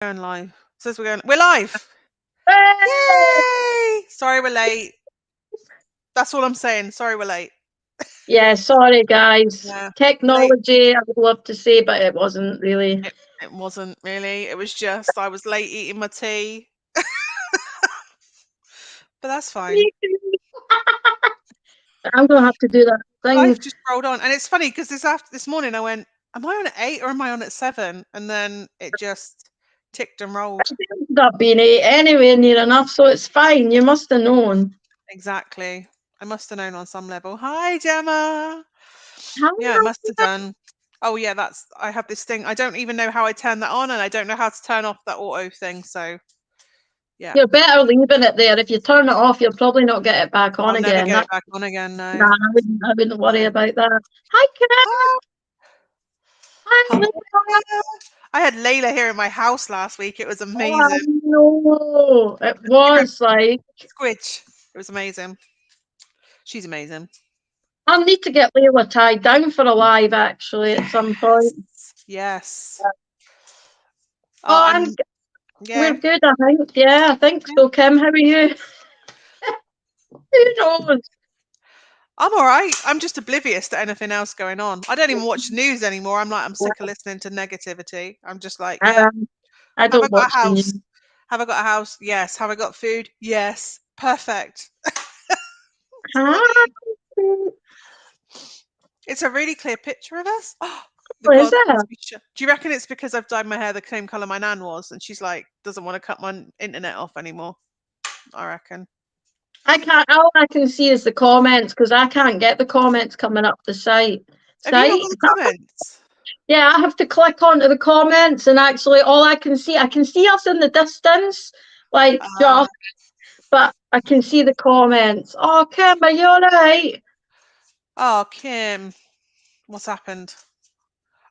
Going live. Says we're live. Hey! Yay! Sorry we're late. That's all I'm saying. Sorry we're late. Yeah, sorry guys. Yeah. Late. Technology, I would love to say, but it wasn't really. It wasn't really. It was just I was late eating my tea. But that's fine. I'm gonna have to do that thing. Life just rolled on. And it's funny because this morning I went, am I on at 8 or am I on at 7? And then it just ticked and rolled. It ended up being anywhere near enough, so it's fine. You must have known. Exactly. I must have known on some level. Hi, Gemma. Yeah, I How? must have done. Oh yeah, I have this thing. I don't even know how I turn that on, and I don't know how to turn off that auto thing. So yeah, You're better leaving it there. If you turn it off, you'll probably not get it back on I'll never again. get it back on again. Nah, No. I wouldn't worry No. about that. Hi, Kat. Oh, Hi, hi. Laura. I had Layla here in my house last week. It was Oh, I amazing. know. It was like. Squidge. It was amazing. She's amazing. I need to get Layla tied down for a live actually at some point. Yes. Oh, Oh, I'm we're yeah. good, I think. Yeah, I think Yeah. so. Kim, how are you? Who knows? I'm all right. I'm just oblivious to anything else going on. I don't even watch news anymore. I'm sick of listening to negativity. I'm just like, yeah. I Have I don't got a watch the house? news. Have I got a house? Yes. Have I got food? Yes. Perfect. That's all I Ah, need. It's a really clear picture of us. Oh, the is gods it? must be do you reckon it's because I've dyed my hair the same colour my nan was, and she's like doesn't want to cut my internet off anymore? I reckon. I can't. All I can see is the comments because I can't get the comments coming up the site. Have you not Site? got the comments? Yeah, I have to click onto the comments, and actually, all I can see us in the distance, like Uh, just, but I can see the comments. Oh, Kim, are you all right? oh, Kim, what's happened?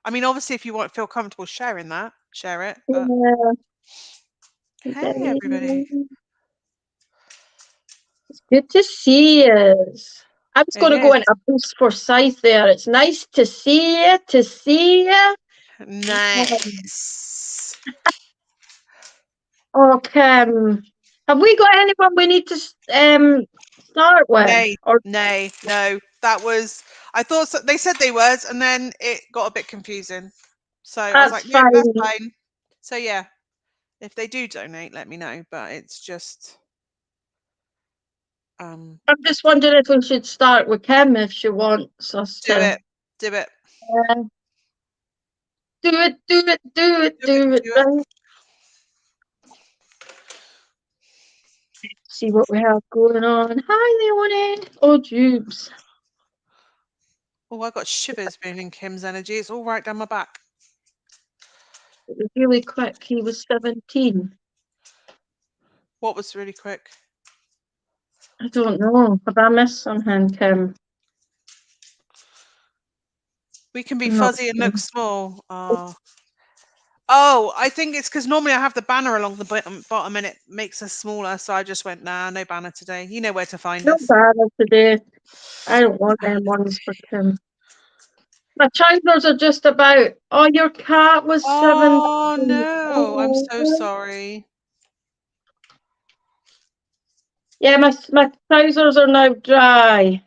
I mean, obviously, if you won't feel comfortable sharing that, share it. But Yeah. hey, everybody, It's good to see you. I was it going to go is into a boost for Scythe there. It's nice to see you, to see you. nice. Okay. Have we got anyone we need to start with? Nay, Or nay, no. That was. I thought they said they was, and then it got a bit confusing. So I was that's like, nope, fine. that's fine. So yeah, if they do donate, let me know. But it's just, I'm just wondering if we should start with Kim if she wants us do to. it, do it, Uh, do it, do it, do it, do it, do it. do it. Right. See what we have going on. Hi, Leonie. Oh, Jubes. Oh, I got shivers being in Kim's energy. It's all right down my back. It was really quick. He was 17. What was really quick? I don't know. Have I missed something, Kim? We can be I'm not fuzzy and sure. look small. Oh, I think it's because normally I have the banner along the bottom and it makes us smaller. So I just went, nah, no banner today. You know where to find No us. banner today. I don't No want them banner ones today. for Kim. My trousers are just about. Oh, your cat was 17. Oh no, I'm Oh, so sorry. yeah, my trousers are now dry.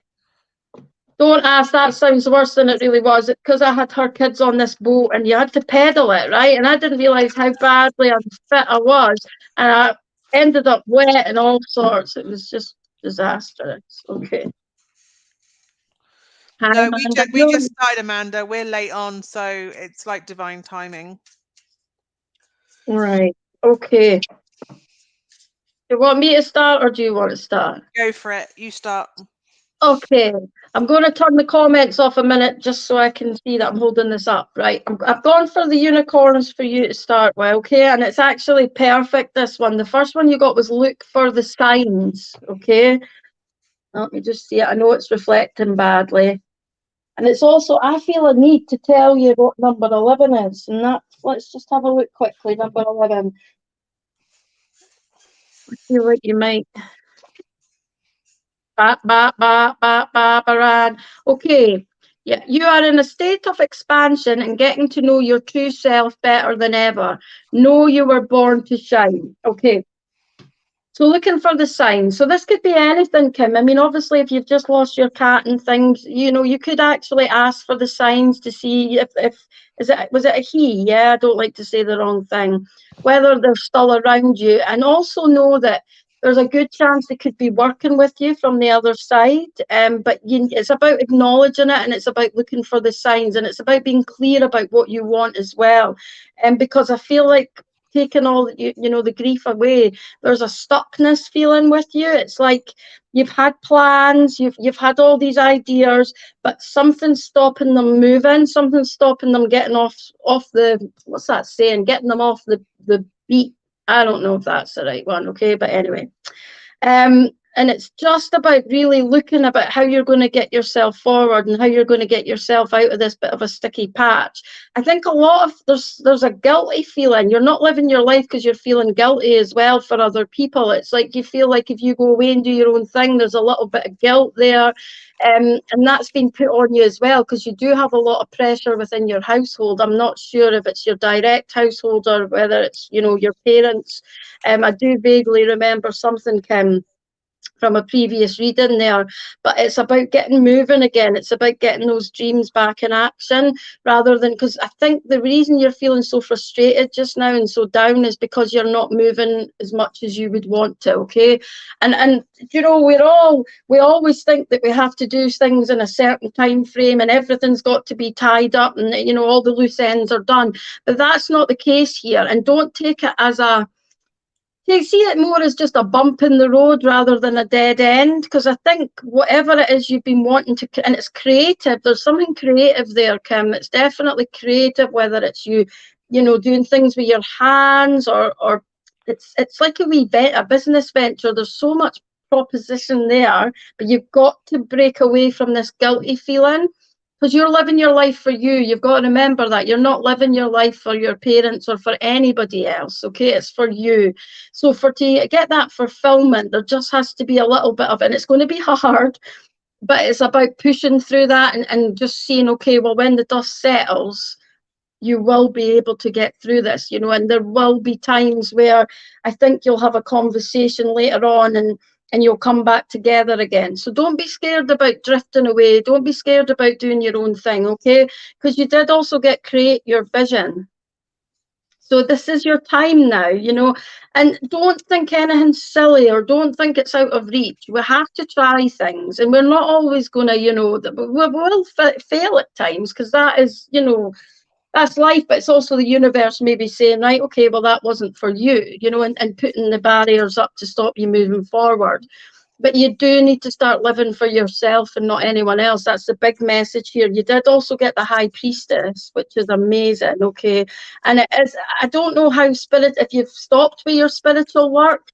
Don't ask, that sounds worse than it really was. It's because I had her kids on this boat and you had to pedal it, right? And I didn't realise how badly unfit I was. And I ended up wet and all sorts. It was just disastrous. Okay. Hi, No, Amanda. we just started, Amanda. We're late on, so it's like divine timing. Right. Okay. Do you want me to start or do you want to start? Go for it. You start. Okay, I'm going to turn the comments off a minute just so I can see that I'm holding this up. Right, I've gone for the unicorns for you to start with, okay? And it's actually perfect, this one. The first one you got was look for the signs, okay? Let me just see it. I know it's reflecting badly. And it's also, I feel a need to tell you what number 11 is. And that, let's just have a look quickly. Number 11. I feel like you might. Ba, ba, ba, ba, ba, ba, ba. Okay. Yeah, you are in a state of expansion and getting to know your true self better than ever. Know you were born to shine. Okay. So looking for the signs. So this could be anything, Kim. I mean, obviously, if you've just lost your cat and things, you know, you could actually ask for the signs to see if was it a he? Yeah, I don't like to say the wrong thing. Whether they're still around you, and also know that there's a good chance they could be working with you from the other side. But it's about acknowledging it, and it's about looking for the signs, and it's about being clear about what you want as well. And because I feel like taking all you know the grief away, there's a stuckness feeling with you. It's like you've had plans, you've had all these ideas, but something's stopping them moving, something's stopping them getting off the, what's that saying, getting them off the beat. I don't know if that's the right one, okay, but anyway. And it's just about really looking about how you're going to get yourself forward and how you're going to get yourself out of this bit of a sticky patch. I think a lot of there's a guilty feeling. You're not living your life because you're feeling guilty as well for other people. It's like you feel like if you go away and do your own thing, there's a little bit of guilt there. And that's been put on you as well because you do have a lot of pressure within your household. I'm not sure if it's your direct household or whether it's, you know, your parents. I do vaguely remember something, Kim, from a previous reading there, but it's about getting moving again. It's about getting those dreams back in action rather than, because I think the reason you're feeling so frustrated just now and so down is because you're not moving as much as you would want to. Okay. And you know, we always think that we have to do things in a certain time frame and everything's got to be tied up and, you know, all the loose ends are done, but that's not the case here. And don't take it as a, you see it more as just a bump in the road rather than a dead end, because I think whatever it is you've been wanting to, and it's creative, there's something creative there, Kim. It's definitely creative, whether it's you know, doing things with your hands or it's like a business venture. There's so much proposition there, but you've got to break away from this guilty feeling. Because you're living your life for you. You've got to remember that. You're not living your life for your parents or for anybody else, okay? It's for you. So to get that fulfillment, there just has to be a little bit of it. And it's going to be hard, but it's about pushing through that and just seeing, okay, well, when the dust settles, you will be able to get through this, you know, and there will be times where I think you'll have a conversation later on and you'll come back together again. So don't be scared about drifting away. Don't be scared about doing your own thing, okay? Because you did also create your vision. So this is your time now, you know, and don't think anything silly or don't think it's out of reach. We have to try things and we're not always going to, you know, we will fail at times because that is, you know, that's life, but it's also the universe maybe saying, right, okay, well, that wasn't for you, you know, and putting the barriers up to stop you moving forward. But you do need to start living for yourself and not anyone else. That's the big message here. You did also get the High Priestess, which is amazing, okay? And it is, I don't know how if you've stopped with your spiritual work,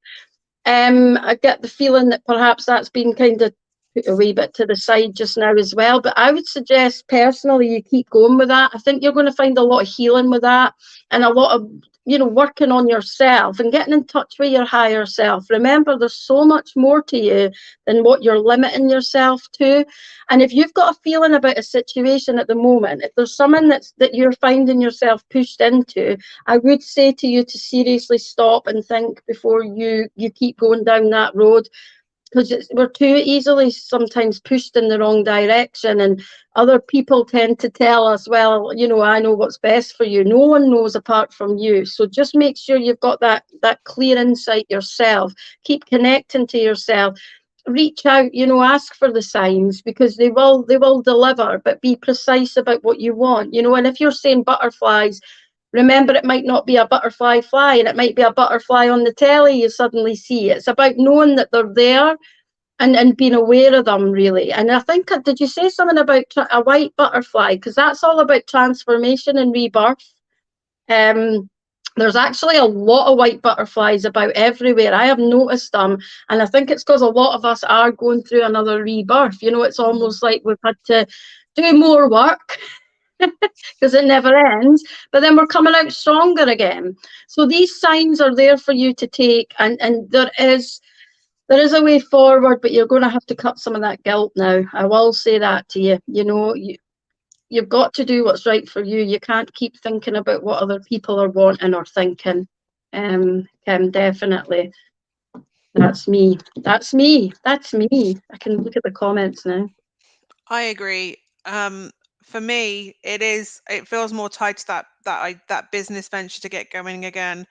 I get the feeling that perhaps that's been kind of put a wee bit to the side just now as well. But I would suggest personally you keep going with that. I think you're going to find a lot of healing with that and a lot of, you know, working on yourself and getting in touch with your higher self. Remember, there's so much more to you than what you're limiting yourself to. And if you've got a feeling about a situation at the moment, if there's something that you're finding yourself pushed into, I would say to you to seriously stop and think before you keep going down that road, because we're too easily sometimes pushed in the wrong direction, and other people tend to tell us, well, you know, I know what's best for you. No one knows apart from you. So just make sure you've got that clear insight yourself. Keep connecting to yourself. Reach out, you know, ask for the signs because they will deliver, but be precise about what you want, you know. And if you're saying butterflies, remember, it might not be a butterfly fly and it might be a butterfly on the telly you suddenly see. It's about knowing that they're there and being aware of them, really. And I think, did you say something about a white butterfly? Because that's all about transformation and rebirth. There's actually a lot of white butterflies about everywhere. I have noticed them. And I think it's because a lot of us are going through another rebirth. You know, it's almost like we've had to do more work because it never ends, but then we're coming out stronger again. So these signs are there for you to take, and there is a way forward, but you're going to have to cut some of that guilt now. I will say that to you. You know, you've got to do what's right for you. You can't keep thinking about what other people are wanting or thinking. Definitely. That's me. That's me. That's me. I can look at the comments now. I agree. For me, it feels more tied to that business venture to get going again.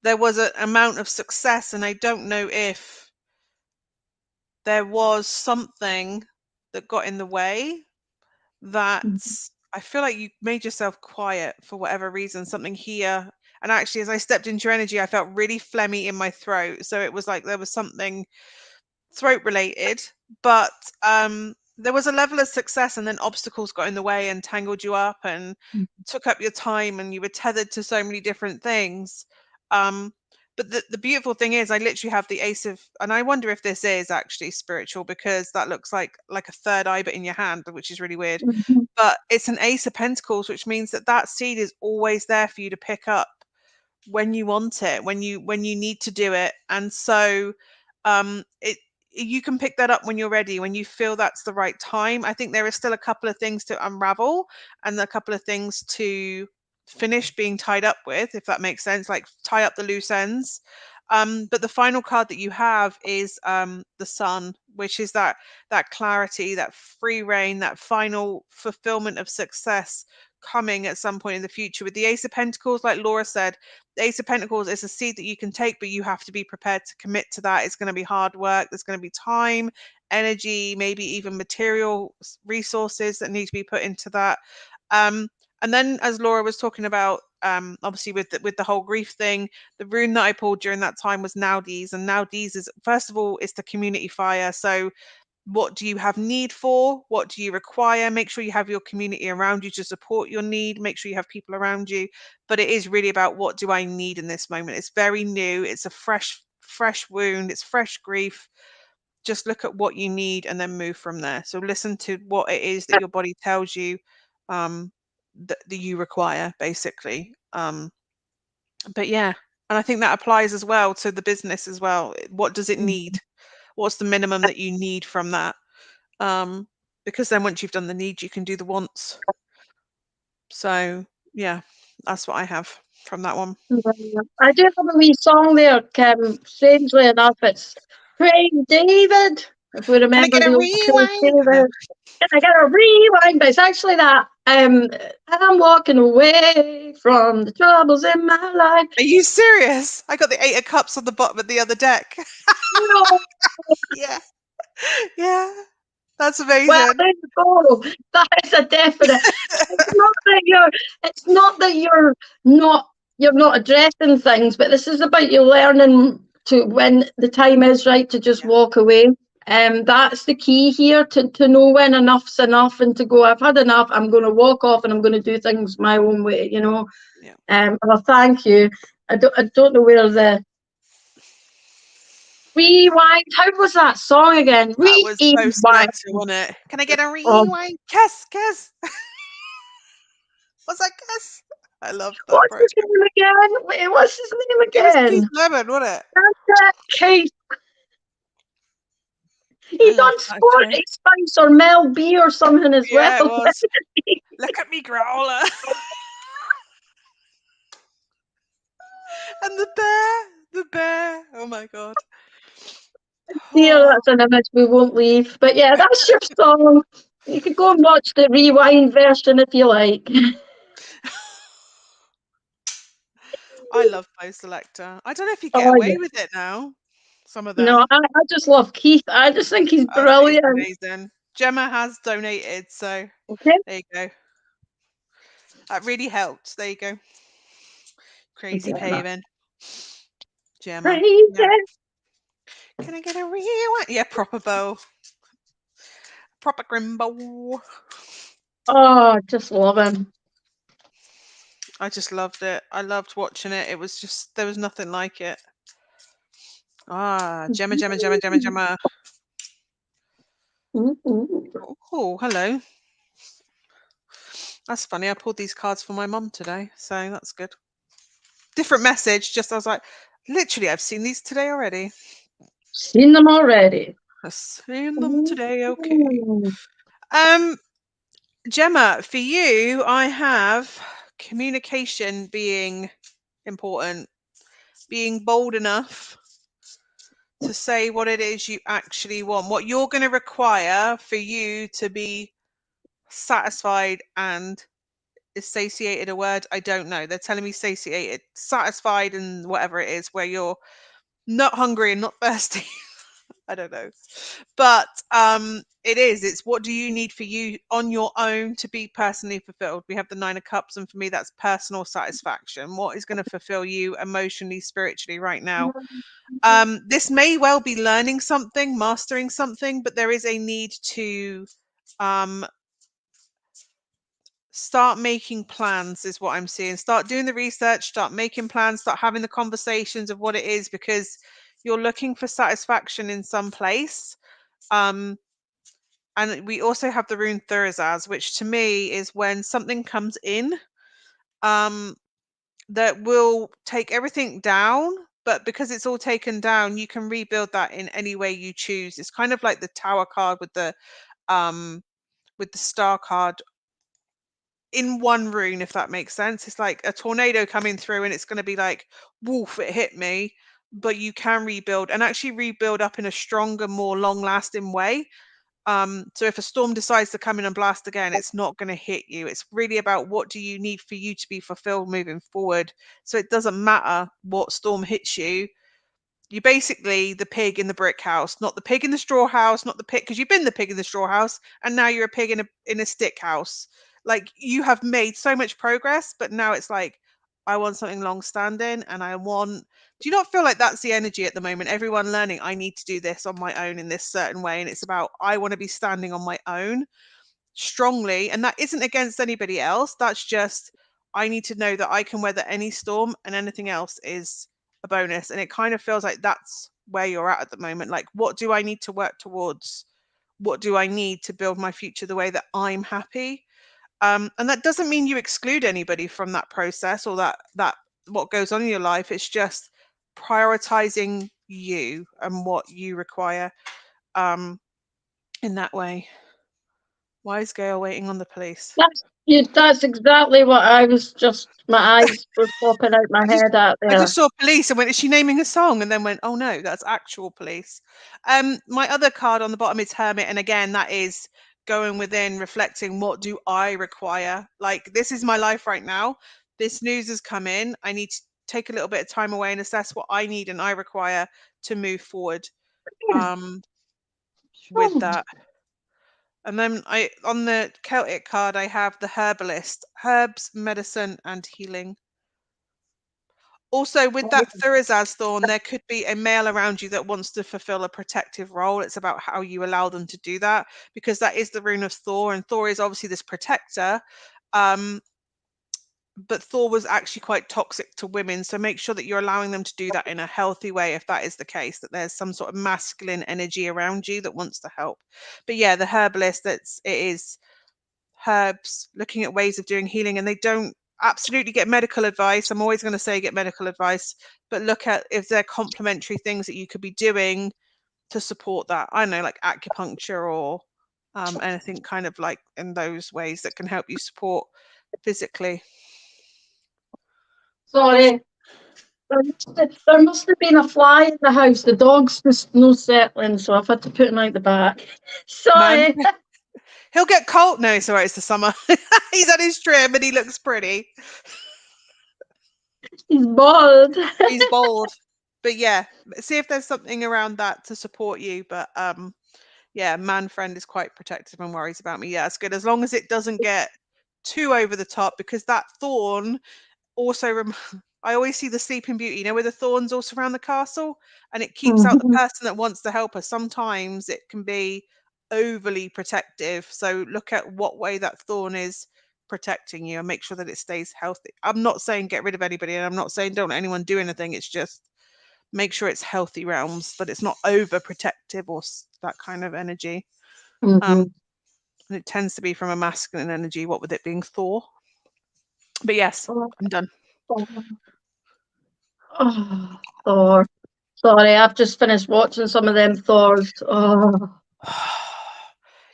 There was an amount of success, and I don't know if there was something that got in the way that I feel like you made yourself quiet for whatever reason, something here. And actually, as I stepped into your energy, I felt really phlegmy in my throat. So it was like there was something throat related, but there was a level of success, and then obstacles got in the way and tangled you up and took up your time, and you were tethered to so many different things. But the beautiful thing is, I literally have the ace of, and I wonder if this is actually spiritual, because that looks like a third eye but in your hand, which is really weird. But it's an ace of pentacles, which means that seed is always there for you to pick up when you want it, when you need to do it. And so you can pick that up when you're ready, when you feel that's the right time. I think there are still a couple of things to unravel and a couple of things to finish being tied up with, if that makes sense, like tie up the loose ends. But the final card that you have is the Sun, which is that clarity, that free reign, that final fulfillment of success coming at some point in the future. With the Ace of Pentacles, like Laura said, the Ace of Pentacles is a seed that you can take, but you have to be prepared to commit to that. It's going to be hard work. There's going to be time, energy, maybe even material resources that need to be put into that. And then, as Laura was talking about, obviously with the whole grief thing, the rune that I pulled during that time was Naudis, and Naudis is, first of all, it's the community fire. So what do you have need for? What do you require? Make sure you have your community around you to support your need. Make sure you have people around you. But it is really about, what do I need in this moment? It's very new. It's a fresh wound. It's fresh grief. Just look at what you need and then move from there. So listen to what it is that your body tells you that you require, basically. But yeah, and I think that applies as well to the business as well. What does it need? What's the minimum that you need from that? Because then once you've done the need, you can do the wants. So yeah, that's what I have from that one. I do have a wee song there, strangely enough, it's Craig David, if we remember the old Craig David. Can I get a rewind? But it's actually that I'm walking away from the troubles in my life. Are you serious? I got the 8 of Cups on the bottom of the other deck. No. Yeah. Yeah. That's amazing. Well, there you go. That is a definite. It's not that you're not addressing things, but this is about you learning to, when the time is right, to just walk away. That's the key here, to know when enough's enough and to go, I've had enough, I'm going to walk off and I'm going to do things my own way, you know. Well, thank you. I don't know where the rewind. How was that song again? That was so selective, wasn't it? Can I get a rewind? Kiss. What's that, Kiss? I love that. What's his name again? Wait, what's his name again? It was Keith Lemon, wasn't it? That's Keith. He's on Sporty Spice or Mel B or something as well. Yeah, it was. Look at me, growler. And the bear. Oh my god. Yeah, that's an image we won't leave. But yeah, that's your song. You could go and watch the rewind version if you like. I love Post Selector. I don't know if you get away with it now. Some of them. No, I just love Keith. I just think he's brilliant. He's amazing. Gemma has donated, so there you go. That really helped. There you go. Crazy paving. Gemma. Yeah. Can I get a rewind? Yeah, proper bow. Proper Grimbo. Oh, just love him. I just loved it. I loved watching it. It was just, there was nothing like it. Ah, Gemma. Oh, hello. That's funny. I pulled these cards for my mum today, so that's good. Different message. Just, I was like, literally, I've seen these today already. Seen them already. I've seen them today. Okay. Gemma, for you, I have communication being important, being bold enough to say what it is you actually want, what you're going to require for you to be satisfied and is satiated a word? I don't know. They're telling me satiated, satisfied, and whatever it is, where you're not hungry and not thirsty. I don't know. But it's what do you need for you on your own to be personally fulfilled? We have the 9 of Cups, and for me that's personal satisfaction. What is going to fulfill you emotionally, spiritually right now? This may well be learning something, mastering something, but there is a need to um start making plans, is what I'm seeing. Start doing the research, start making plans, start having the conversations of what it is, because you're looking for satisfaction in some place. Um, and we also have the rune Thursaz, which to me is when something comes in um, that will take everything down. But because it's all taken down, you can rebuild that in any way you choose. It's kind of like the Tower card with the Star card in one rune, if that makes sense. It's like a tornado coming through and it's going to be like, woof, it hit me. But you can rebuild and actually rebuild up in a stronger, more long lasting way. So if a storm decides to come in and blast again, it's not going to hit you. It's really about what do you need for you to be fulfilled moving forward. So it doesn't matter what storm hits you. You're basically the pig in the brick house, not the pig in the straw house, not the pig, because you've been the pig in the straw house and now you're a pig in a stick house. Like you have made so much progress, but now it's like I want something long standing and I want. Do you not feel like that's the energy at the moment? Everyone learning, I need to do this on my own in this certain way, and it's about I want to be standing on my own strongly, and that isn't against anybody else. That's just I need to know that I can weather any storm and anything else is a bonus. And it kind of feels like that's where you're at the moment. Like, what do I need to work towards? What do I need to build my future the way that I'm happy? And that doesn't mean you exclude anybody from that process or that what goes on in your life. It's just prioritizing you and what you require in that way. Wise girl waiting on the police. That's exactly what I was just, my eyes were popping out my I just head at I there. just saw police and went, is she naming a song? And then went, oh no, that's actual police. My other card on the bottom is Hermit, and again, that is going within, reflecting what do I require? Like this is my life right now. This news has come in. I need to take a little bit of time away and assess what I need and I require to move forward with Hmm. that. And then I on the Celtic card I have the herbalist, herbs, medicine, and healing. Also, with that Thurisaz thorn, there could be a male around you that wants to fulfill a protective role. It's about how you allow them to do that, because that is the rune of Thor, and Thor is obviously this protector. Um, but Thor was actually quite toxic to women, so make sure that you're allowing them to do that in a healthy way. If that is the case, that there's some sort of masculine energy around you that wants to help. But yeah, the herbalist, it is herbs, looking at ways of doing healing, and they don't absolutely get medical advice. I'm always going to say get medical advice, but look at if they're complementary things that you could be doing to support that. I don't know, like acupuncture or anything kind of like in those ways that can help you support physically. Sorry. There must have been a fly in the house. The dog's just no settling, so I've had to put him out the back. Man, Sorry. he'll get cold. No, it's all right. It's the summer. He's had his trim and he looks pretty. He's bald. He's bold. But yeah, see if there's something around that to support you. But yeah, man friend is quite protective and worries about me. Yeah, it's good as long as it doesn't get too over the top, because that thorn also I always see the Sleeping Beauty, you know, where the thorns all surround the castle and it keeps out the person that wants to help her. Sometimes it can be overly protective. So look at what way that thorn is protecting you and make sure that it stays healthy. I'm not saying get rid of anybody, and I'm not saying don't let anyone do anything. It's just make sure it's healthy realms, but it's not overprotective or that kind of energy. Um, and it tends to be from a masculine energy, what with it being Thor. But yes, I'm done. Oh, Thor. Sorry, I've just finished watching some of them Thors. Oh.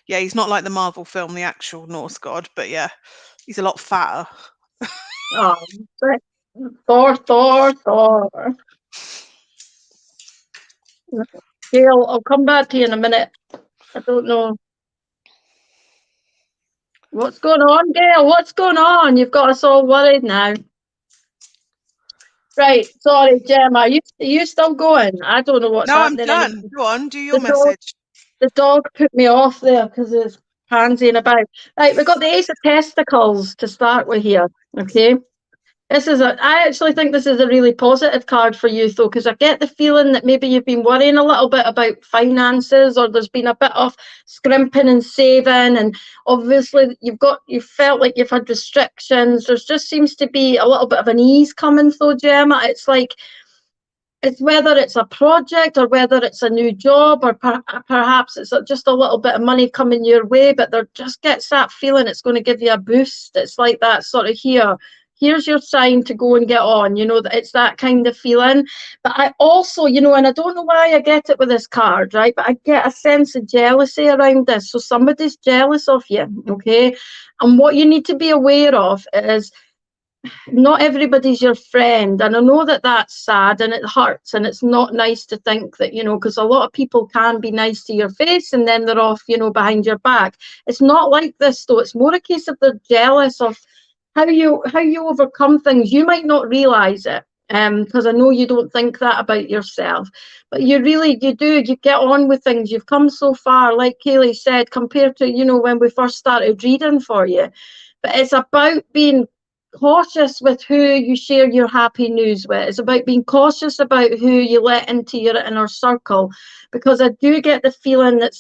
Yeah, he's not like the Marvel film, the actual Norse god, but yeah, he's a lot fatter. Oh, Thor. Gail, I'll come back to you in a minute. I don't know. What's going on, Gail? What's going on? You've got us all worried now. Right, sorry, Gemma. Are you still going? I don't know what's No, I'm happening done. anymore. Go on, do your The dog, message. the dog put me off there because it's pansying about. Right, we've got the Ace of Testicles to start with here. Okay. I actually think this is a really positive card for you, though, because I get the feeling that maybe you've been worrying a little bit about finances, or there's been a bit of scrimping and saving, and obviously you felt like you've had restrictions. There just seems to be a little bit of an ease coming, though, Gemma. It's like, it's whether it's a project or whether it's a new job, or perhaps it's just a little bit of money coming your way, but there just gets that feeling it's going to give you a boost. It's like that sort of here's your sign to go and get on, that it's that kind of feeling. But I also, and I don't know why I get it with this card, right? But I get a sense of jealousy around this. So somebody's jealous of you, okay? And what you need to be aware of is not everybody's your friend. And I know that that's sad and it hurts, and it's not nice to think that, because a lot of people can be nice to your face and then they're off, behind your back. It's not like this, though. It's more a case of they're jealous of how you overcome things. You might not realize it, because I know you don't think that about yourself, but you do. You get on with things. You've come so far, like Kayleigh said, compared to when we first started reading for you. But it's about being cautious with who you share your happy news with. It's about being cautious about who you let into your inner circle, because I do get the feeling that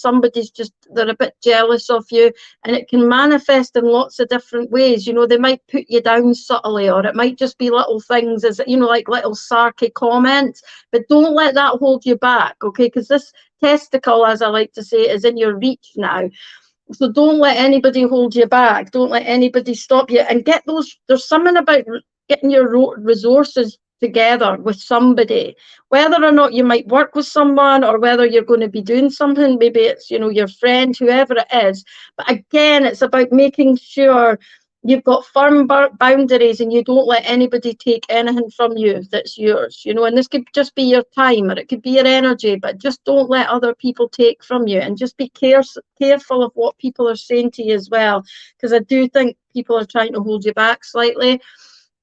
they're a bit jealous of you, and it can manifest in lots of different ways. They might put you down subtly, or it might just be little things, like little sarky comments, but don't let that hold you back, okay? Because this testicle, as I like to say, is in your reach now. So don't let anybody hold you back. Don't let anybody stop you. And there's something about getting your resources together with somebody, whether or not you might work with someone, or whether you're going to be doing something. Maybe it's, your friend, whoever it is. But again, it's about making sure you've got firm boundaries, and you don't let anybody take anything from you that's yours, and this could just be your time, or it could be your energy, but just don't let other people take from you, and just be careful of what people are saying to you as well, because I do think people are trying to hold you back slightly.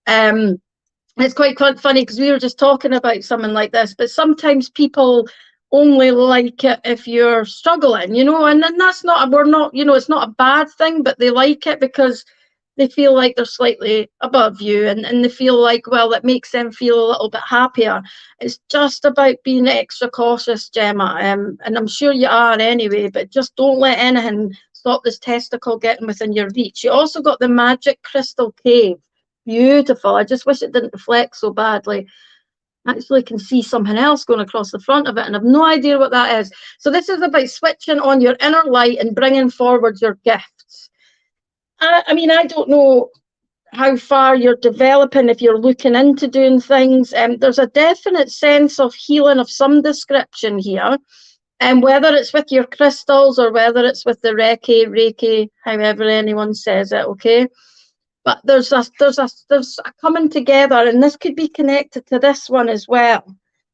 It's quite funny, because we were just talking about something like this, but sometimes people only like it if you're struggling, and then it's not a bad thing, but they like it because they feel like they're slightly above you, and they feel like, well, it makes them feel a little bit happier. It's just about being extra cautious, Gemma, and I'm sure you are anyway, but just don't let anything stop this testicle getting within your reach. You also got the magic crystal cave. Beautiful. I just wish it didn't reflect so badly. I actually can see something else going across the front of it, and I've no idea what that is. So this is about switching on your inner light and bringing forward your gifts. I don't know how far you're developing, if you're looking into doing things. There's a definite sense of healing of some description here, and whether it's with your crystals or whether it's with the Reiki, however anyone says it, okay? But there's a coming together, and this could be connected to this one as well.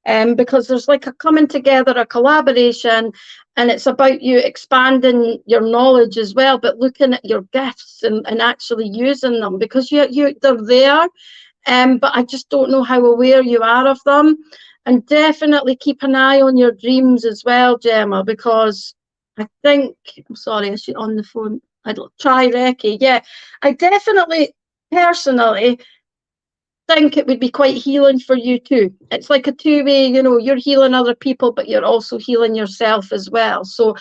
Because there's like a coming together, a collaboration, and it's about you expanding your knowledge as well, but looking at your gifts and actually using them, because they're there, but I just don't know how aware you are of them. And definitely keep an eye on your dreams as well, Gemma, because I'm sorry, I should on the phone. I'd try Reiki. Yeah, I definitely, personally, think it would be quite healing for you too. It's like a two-way, you're healing other people, but you're also healing yourself as well. So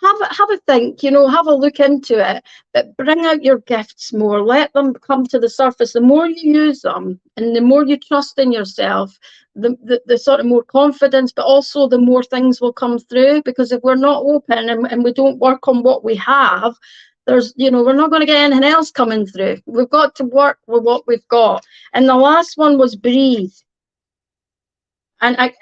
have a think, have a look into it, but bring out your gifts more. Let them come to the surface. The more you use them, and the more you trust in yourself, the sort of more confidence, but also the more things will come through. Because if we're not open, and we don't work on what we have, we're not going to get anything else coming through. We've got to work with what we've got. And the last one was breathe. And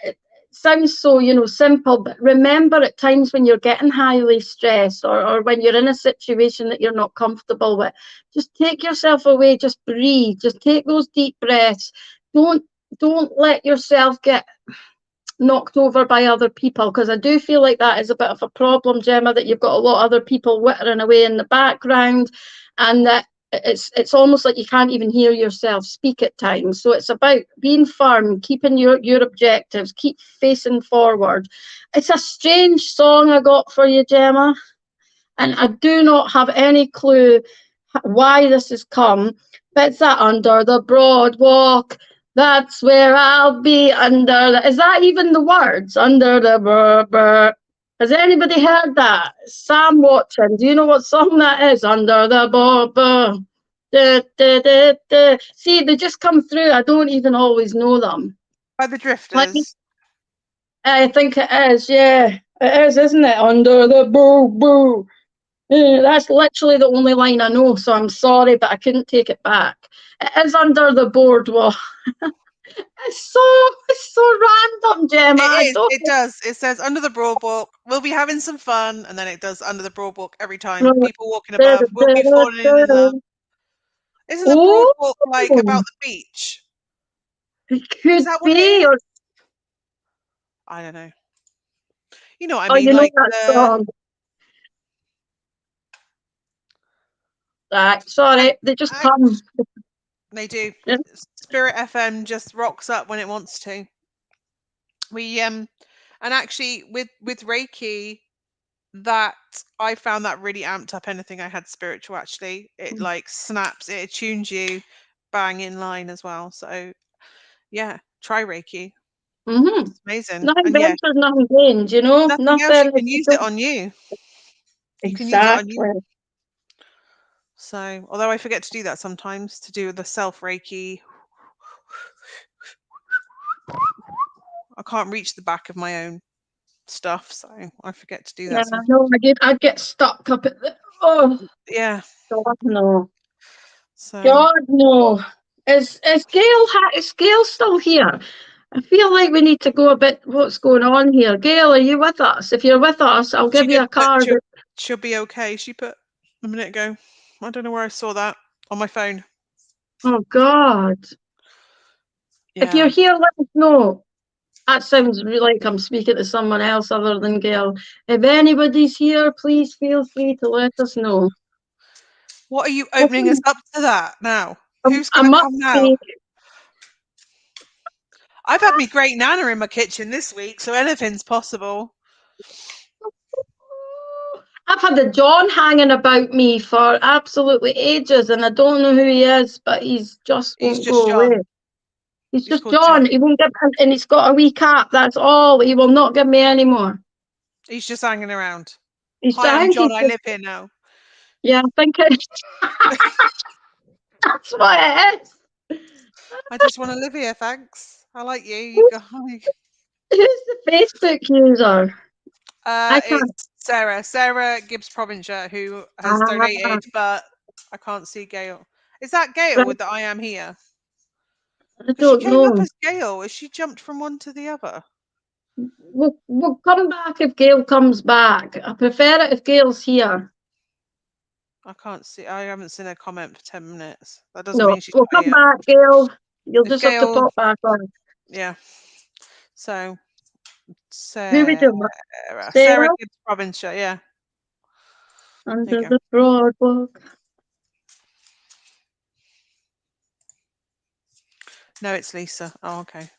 sounds so, simple, but remember at times when you're getting highly stressed or when you're in a situation that you're not comfortable with, just take yourself away, just breathe, just take those deep breaths. Don't let yourself get knocked over by other people, because I do feel like that is a bit of a problem, Gemma, that you've got a lot of other people whittering away in the background, and that it's almost like you can't even hear yourself speak at times. So it's about being firm, keeping your objectives, keep facing forward. It's a strange song I got for you, Gemma, and I do not have any clue why this has come, but it's that under the broad walk, that's where I'll be under the... Is that even the words? Under the burr. Has anybody heard that? Sam Watson, do you know what song that is? Under the burr. See, they just come through. I don't even always know them. By the Drifters. I think it is, yeah. It is, isn't it? Under the burr. That's literally the only line I know, so I'm sorry, but I couldn't take it back. It is under the boardwalk. It's so random, Gemma. It does. It says under the broadwalk, we'll be having some fun, and then it does under the broadwalk every time. People walking above, we'll be falling in love. Isn't the broadwalk like about the beach? It could Is that what it be. is? Or, I don't know. You know what I mean? you know Like that song. Right, sorry, they just come. They do. Yeah. Spirit FM just rocks up when it wants to. We and actually with Reiki, that I found that really amped up anything I had spiritual. Actually, it like snaps, it attunes you bang in line as well. So yeah, try Reiki. It's amazing. Nothing And yeah, ventured, nothing gained, nothing else, you can use it on you. You can use it on you. Exactly. So, although I forget to do that sometimes, to do the self Reiki, I can't reach the back of my own stuff, so I forget to do that. Yeah, no, I'd get stuck up at the... Oh, yeah. God, no. So God, no. Is Gail still here? I feel like we need to go a bit. What's going on here? Gail, are you with us? If you're with us, I'll give you a card. She'll be okay. She put a minute ago. I don't know where I saw that on my phone. Oh, God. Yeah. If you're here, let us know. That sounds really like I'm speaking to someone else other than Gail. If anybody's here, please feel free to let us know. What are you opening us up to that now? Who's going to come now? I've had me great nana in my kitchen this week, so anything's possible. I've had the John hanging about me for absolutely ages, and I don't know who he is, but he's just won't go away. He's just John. He won't give, and he's got a wee cat. That's all. He will not give me any more. He's just hanging around. Hi, I'm John. I live here now. Yeah, I think it's that's what it is. I just want to live here, thanks. I like you. You go. Who's the Facebook user? It's Sarah. Sarah Gibbs Provincia, who has donated, but I can't see Gail. Is that Gail with the I am here? I don't know. She came up as Gail. Is she jumped from one to the other? We'll come back if Gail comes back. I prefer it if Gail's here. I can't see. I haven't seen a comment for 10 minutes. That doesn't mean she's not here. We'll come back, Gail. You'll just have to pop back on. Yeah. So, who we doing? Sarah Gibbs Provincia, yeah. Under the broadwalk. No, it's Lisa. Oh, okay.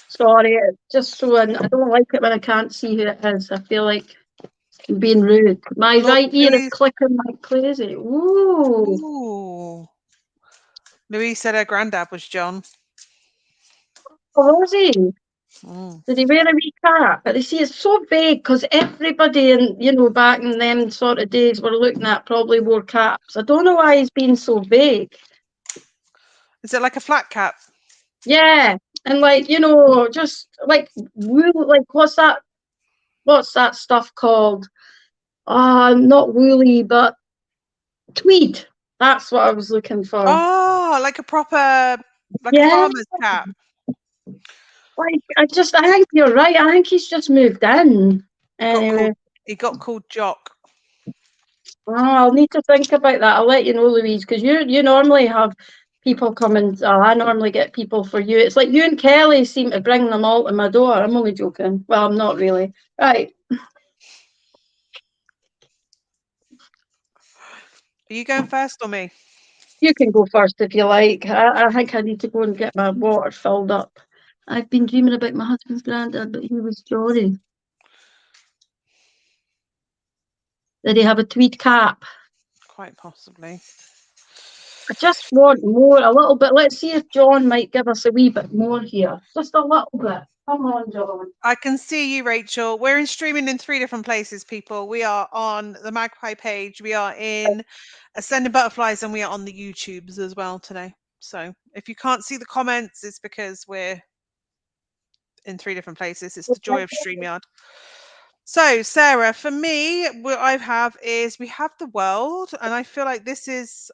Sorry, it's just so I don't like it when I can't see who it is. I feel like I'm being rude. My right ear is clicking like crazy. Ooh. Louise said her granddad was John. Oh, was he? Did he wear a wee cap? But you see, it's so vague because everybody in back in them sort of days we're looking at probably wore caps. I don't know why he's being so vague. Is it like a flat cap? Yeah, and just like wool. Like what's that stuff called? Not woolly, but tweed. That's what I was looking for. Oh, like a proper, a farmer's cap. Like, I think you're right. I think he's just moved in. He got called Anyway, he got called Jock. I'll need to think about that. I'll let you know, Louise, because you normally have people come and I normally get people for you. It's like you and Kelly seem to bring them all to my door. I'm only joking. Well, I'm not really. Right. Are you going first or me? You can go first if you like. I think I need to go and get my water filled up. I've been dreaming about my husband's granddad, but he was jolly. Did he have a tweed cap? Quite possibly. I just want more, a little bit. Let's see if John might give us a wee bit more here. Just a little bit. Come on, John. I can see you, Rachel. We're streaming in 3 different places, people. We are on the Magpie page, we are in Ascending Butterflies, and we are on the YouTubes as well today. So if you can't see the comments, it's because we're in 3 different places. It's the joy of StreamYard. So, Sarah, for me, what I have is we have the world, and I feel like this is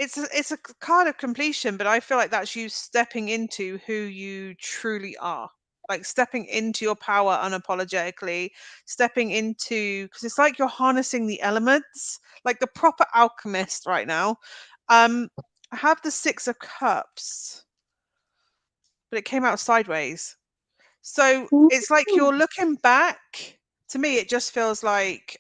it's a card of completion, but I feel like that's you stepping into who you truly are. Like stepping into your power unapologetically, stepping into, because it's like you're harnessing the elements, like the proper alchemist right now. I have the 6 of Cups, but it came out sideways. So it's like you're looking back. To me, it just feels like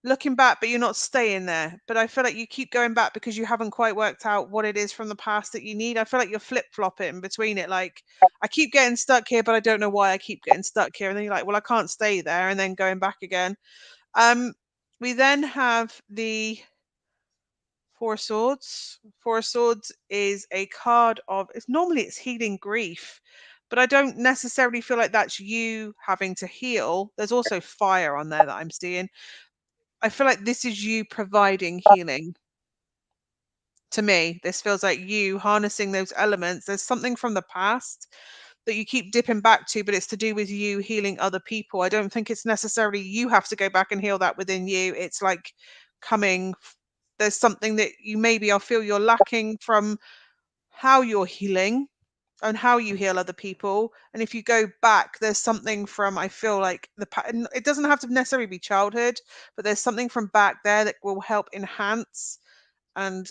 looking back, but you're not staying there. But I feel like you keep going back because you haven't quite worked out what it is from the past that you need. I feel like you're flip-flopping between it. Like, I keep getting stuck here, but I don't know why I keep getting stuck here. And then you're like, well, I can't stay there, and then going back again. We then have the Four Swords. Four Swords is a card of, it's healing grief, but I don't necessarily feel like that's you having to heal. There's also fire on there that I'm seeing. I feel like this is you providing healing. To me, this feels like you harnessing those elements. There's something from the past that you keep dipping back to, but it's to do with you healing other people. I don't think it's necessarily you have to go back and heal that within you. It's like there's something that you maybe I feel you're lacking from how you're healing and how you heal other people. And if you go back, there's something from, I feel like and it doesn't have to necessarily be childhood, but there's something from back there that will help enhance and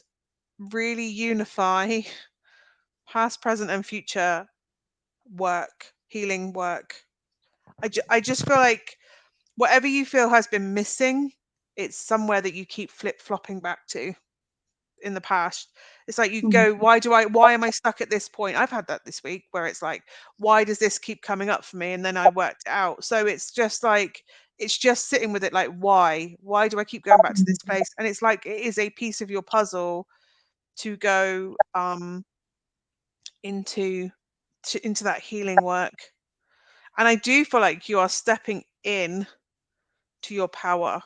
really unify past, present, and future healing work. I just feel like whatever you feel has been missing, it's somewhere that you keep flip-flopping back to in the past. It's like you go, why am I stuck at this point? I've had that this week where it's like, why does this keep coming up for me? And then I worked it out. So it's just like, it's just sitting with it, like, why do I keep going back to this place? And it's like, it is a piece of your puzzle to go into that healing work. And I do feel like you are stepping in to your power.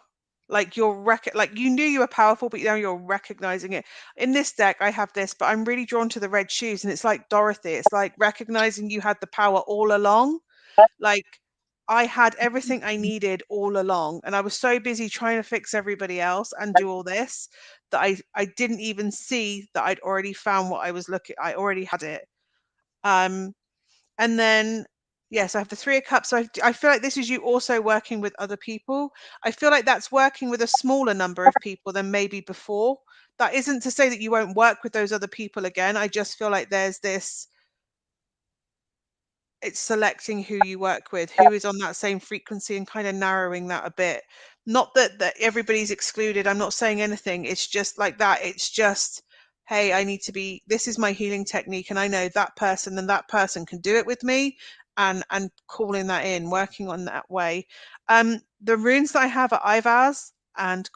Like like you knew you were powerful, but now you're recognizing it. In this deck, I have this, but I'm really drawn to the red shoes, and it's like Dorothy. It's like recognizing you had the power all along. Like I had everything I needed all along, and I was so busy trying to fix everybody else and do all this that I didn't even see that I'd already found what I was looking. I already had it. And then, yes, I have the 3 of Cups. So I feel like this is you also working with other people. I feel like that's working with a smaller number of people than maybe before. That isn't to say that you won't work with those other people again. I just feel like there's this, it's selecting who you work with, who is on that same frequency, and kind of narrowing that a bit. Not that everybody's excluded. I'm not saying anything. It's just like that. It's just, hey, this is my healing technique, and I know that person and that person can do it with me, and calling that in, working on that way. The runes that I have are Ivaz and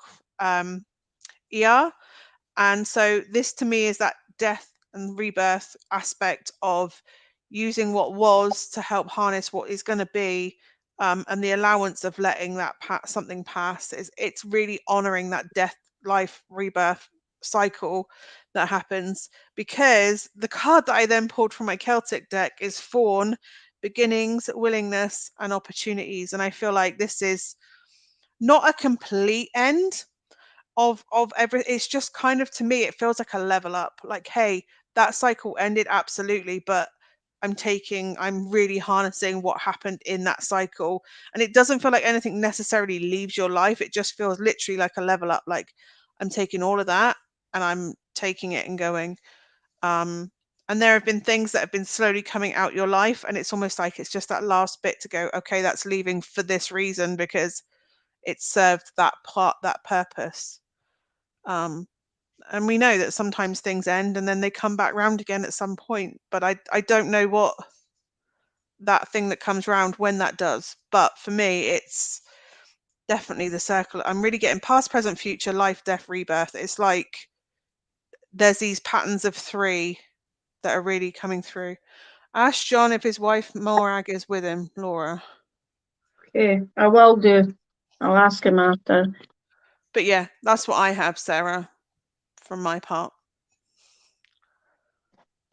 and so this to me is that death and rebirth aspect of using what was to help harness what is going to be, and the allowance of letting that something pass. It's really honoring that death, life, rebirth cycle that happens. Because the card that I then pulled from my Celtic deck is Fawn, beginnings, willingness, and opportunities. And I feel like this is not a complete end of every, it's just kind of, to me, it feels like a level up. Like, hey, that cycle ended, absolutely, but I'm really harnessing what happened in that cycle. And it doesn't feel like anything necessarily leaves your life. It just feels literally like a level up. Like I'm taking all of that and I'm taking it and going. Um, and there have been things that have been slowly coming out your life, and it's almost like it's just that last bit to go, okay, that's leaving for this reason because it served that part, that purpose. Um, and we know that sometimes things end and then they come back round again at some point, but I don't know what that thing that comes round when that does. But for me, it's definitely the circle. I'm really getting past, present, future, life, death, rebirth. It's like there's these patterns of three that are really coming through. Ask John if his wife Morag is with him, Laura. Okay, I will do. I'll ask him after. But yeah, that's what I have, Sarah, from my part.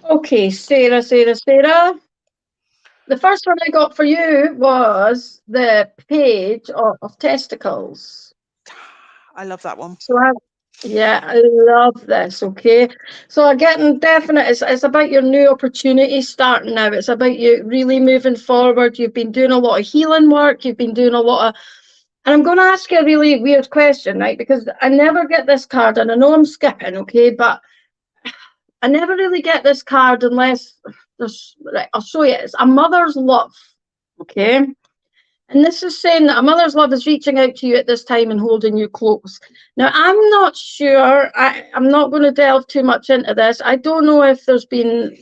Okay, Sarah. The first one I got for you was the page of testicles. I love that one. So yeah, I love this. Okay, so getting definite. It's about your new opportunity starting now. It's about you really moving forward. You've been doing a lot of healing work. You've been doing a lot of. And I'm going to ask you a really weird question, right? Because I never get this card, and I know I'm skipping, okay, but I never really get this card unless there's. Right, I'll show you. It's a mother's love, okay. And this is saying that a mother's love is reaching out to you at this time and holding you close. Now, I'm not sure. I'm not going to delve too much into this. I don't know if there's been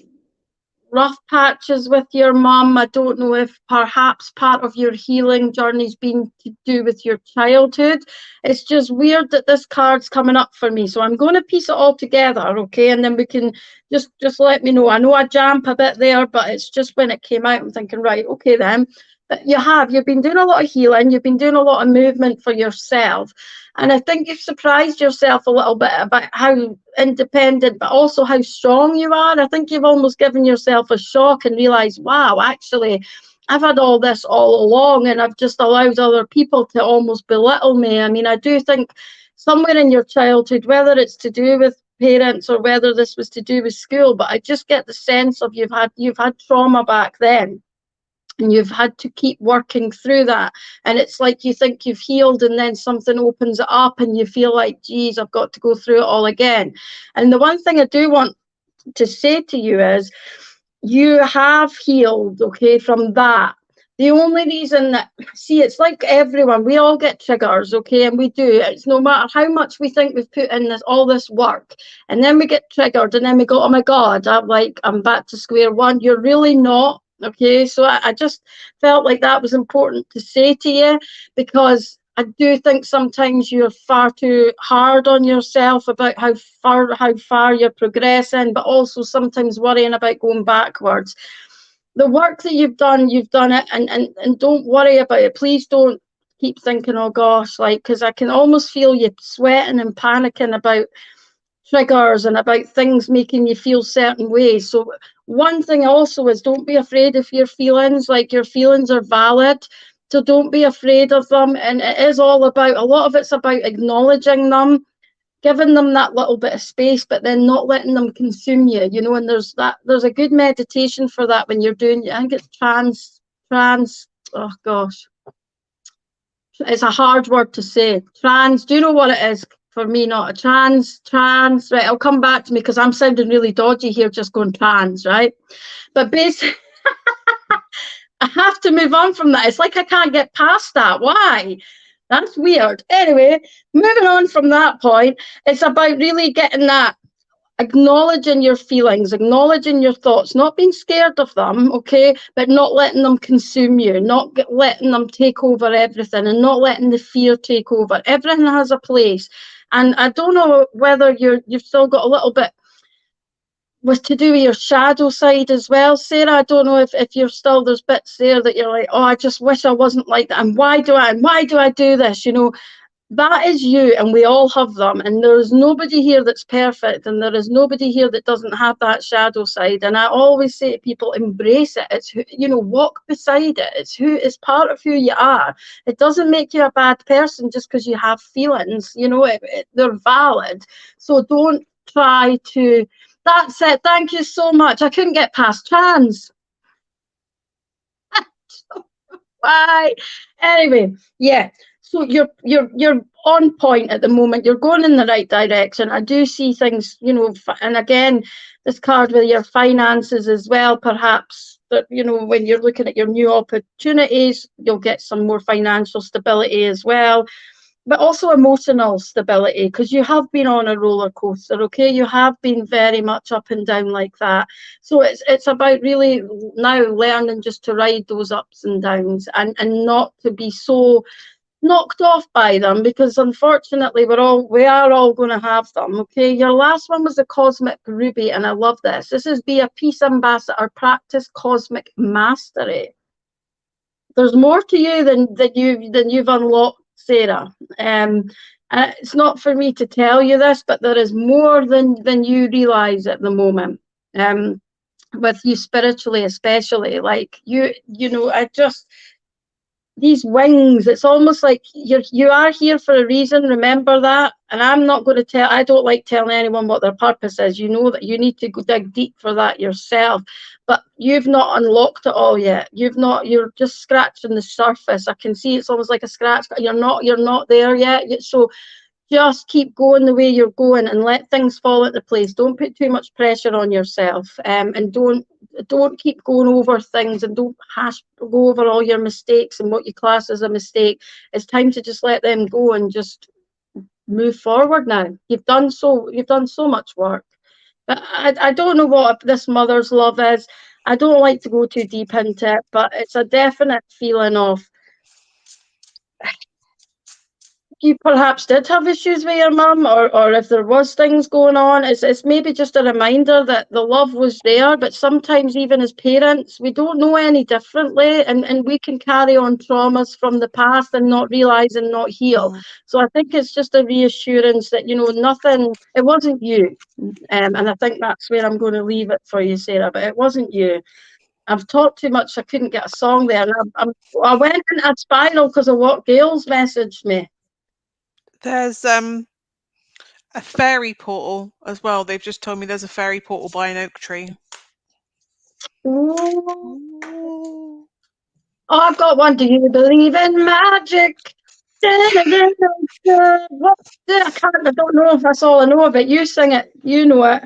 rough patches with your mum. I don't know if perhaps part of your healing journey's been to do with your childhood. It's just weird that this card's coming up for me. So I'm going to piece it all together, okay? And then we can just let me know. I know I jump a bit there, but it's just when it came out, I'm thinking, right, okay then. But you've been doing a lot of healing, you've been doing a lot of movement for yourself. And I think you've surprised yourself a little bit about how independent, but also how strong you are. I think you've almost given yourself a shock and realised, wow, actually, I've had all this all along and I've just allowed other people to almost belittle me. I mean, I do think somewhere in your childhood, whether it's to do with parents or whether this was to do with school, but I just get the sense of you've had trauma back then. And you've had to keep working through that. And it's like you think you've healed and then something opens it up and you feel like, geez, I've got to go through it all again. And the one thing I do want to say to you is you have healed, okay, from that. The only reason that, see, it's like everyone, we all get triggers, okay, and we do. It's no matter how much we think we've put in all this work, and then we get triggered, and then we go, oh my God, I'm back to square one. You're really not, okay? So I just felt like that was important to say to you, because I do think sometimes you're far too hard on yourself about how far you're progressing, but also sometimes worrying about going backwards. The work that you've done it, and don't worry about it. Please don't keep thinking, oh gosh, like, because I can almost feel you sweating and panicking about triggers and about things making you feel certain ways. So one thing also is don't be afraid of your feelings. Like, your feelings are valid, so don't be afraid of them. And it is all about, a lot of it's about acknowledging them, giving them that little bit of space, but then not letting them consume you, you know. And there's a good meditation for that when you're doing, I think it's oh gosh, it's a hard word to say. Do you know what it is? For me, not a trans, right? I'll come back to me because I'm sounding really dodgy here, just going trans, right? But basically, I have to move on from that. It's like I can't get past that. Why? That's weird. Anyway, moving on from that point, it's about really getting that, acknowledging your feelings, acknowledging your thoughts, not being scared of them, okay, but not letting them consume you, not letting them take over everything, and not letting the fear take over. Everything has a place. And I don't know whether you've still got a little bit with to do with your shadow side as well, Sarah. I don't know if you're still, there's bits there that you're like, oh, I just wish I wasn't like that, and why do I do this, you know. That is you, and we all have them, and there is nobody here that's perfect, and there is nobody here that doesn't have that shadow side. And I always say to people, embrace it. It's who, you know, walk beside it. It's part of who you are. It doesn't make you a bad person just because you have feelings, you know. They're valid. So don't try to That's it. Thank you so much. I couldn't get past trans. Why? Anyway, yeah. So you're on point at the moment. You're going in the right direction. I do see things, and again, this card with your finances as well. Perhaps that when you're looking at your new opportunities, you'll get some more financial stability as well, but also emotional stability, because you have been on a roller coaster. Okay, you have been very much up and down like that. So it's about really now learning just to ride those ups and downs, and not to be so knocked off by them, because unfortunately we are all going to have them. Okay, your last one was the cosmic ruby, and I love this. This is be a peace ambassador, practice cosmic mastery. There's more to you than you've unlocked, Sarah. It's not for me to tell you this, but there is more than you realise at the moment. With you spiritually, especially, like I just, these wings, it's almost like you are here for a reason. Remember that. And I'm not going to tell, I don't like telling anyone what their purpose is. You know that you need to go dig deep for that yourself, but you've not unlocked it all yet. You're just scratching the surface. I can see it's almost like a scratch, but you're not there yet. So just keep going the way you're going and let things fall into place. Don't put too much pressure on yourself, and don't keep going over things, and don't go over all your mistakes and what you class as a mistake. It's time to just let them go and just move forward now. You've done so much work. But I don't know what this mother's love is. I don't like to go too deep into it, but it's a definite feeling of, you perhaps did have issues with your mum, or if there was things going on, it's maybe just a reminder that the love was there, but sometimes even as parents, we don't know any differently, and we can carry on traumas from the past and not realise and not heal. So I think it's just a reassurance that, nothing, it wasn't you. And I think that's where I'm going to leave it for you, Sarah, but it wasn't you. I've talked too much, I couldn't get a song there, and I went into a spiral because of what Gail's messaged me. There's a fairy portal as well. They've just told me there's a fairy portal by an oak tree. Ooh. Oh, I've got one. Do you believe in magic? I don't know if that's all I know of it. You sing it. You know it.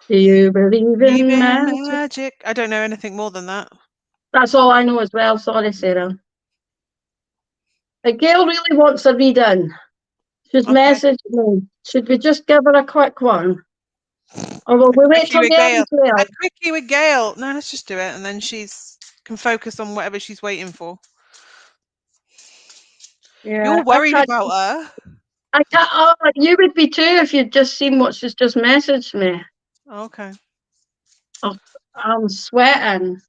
Do you believe in magic? I don't know anything more than that. That's all I know as well. Sorry, Sarah. Gail really wants a reading. She's messaged me. Should we just give her a quick one? Or will we wait till the end, Gail? A quickie with Gail. No, let's just do it, and then she's can focus on whatever she's waiting for. Yeah, you're worried about her. I can't. Oh, you would be too if you'd just seen what she's just messaged me. Okay. Oh, I'm sweating.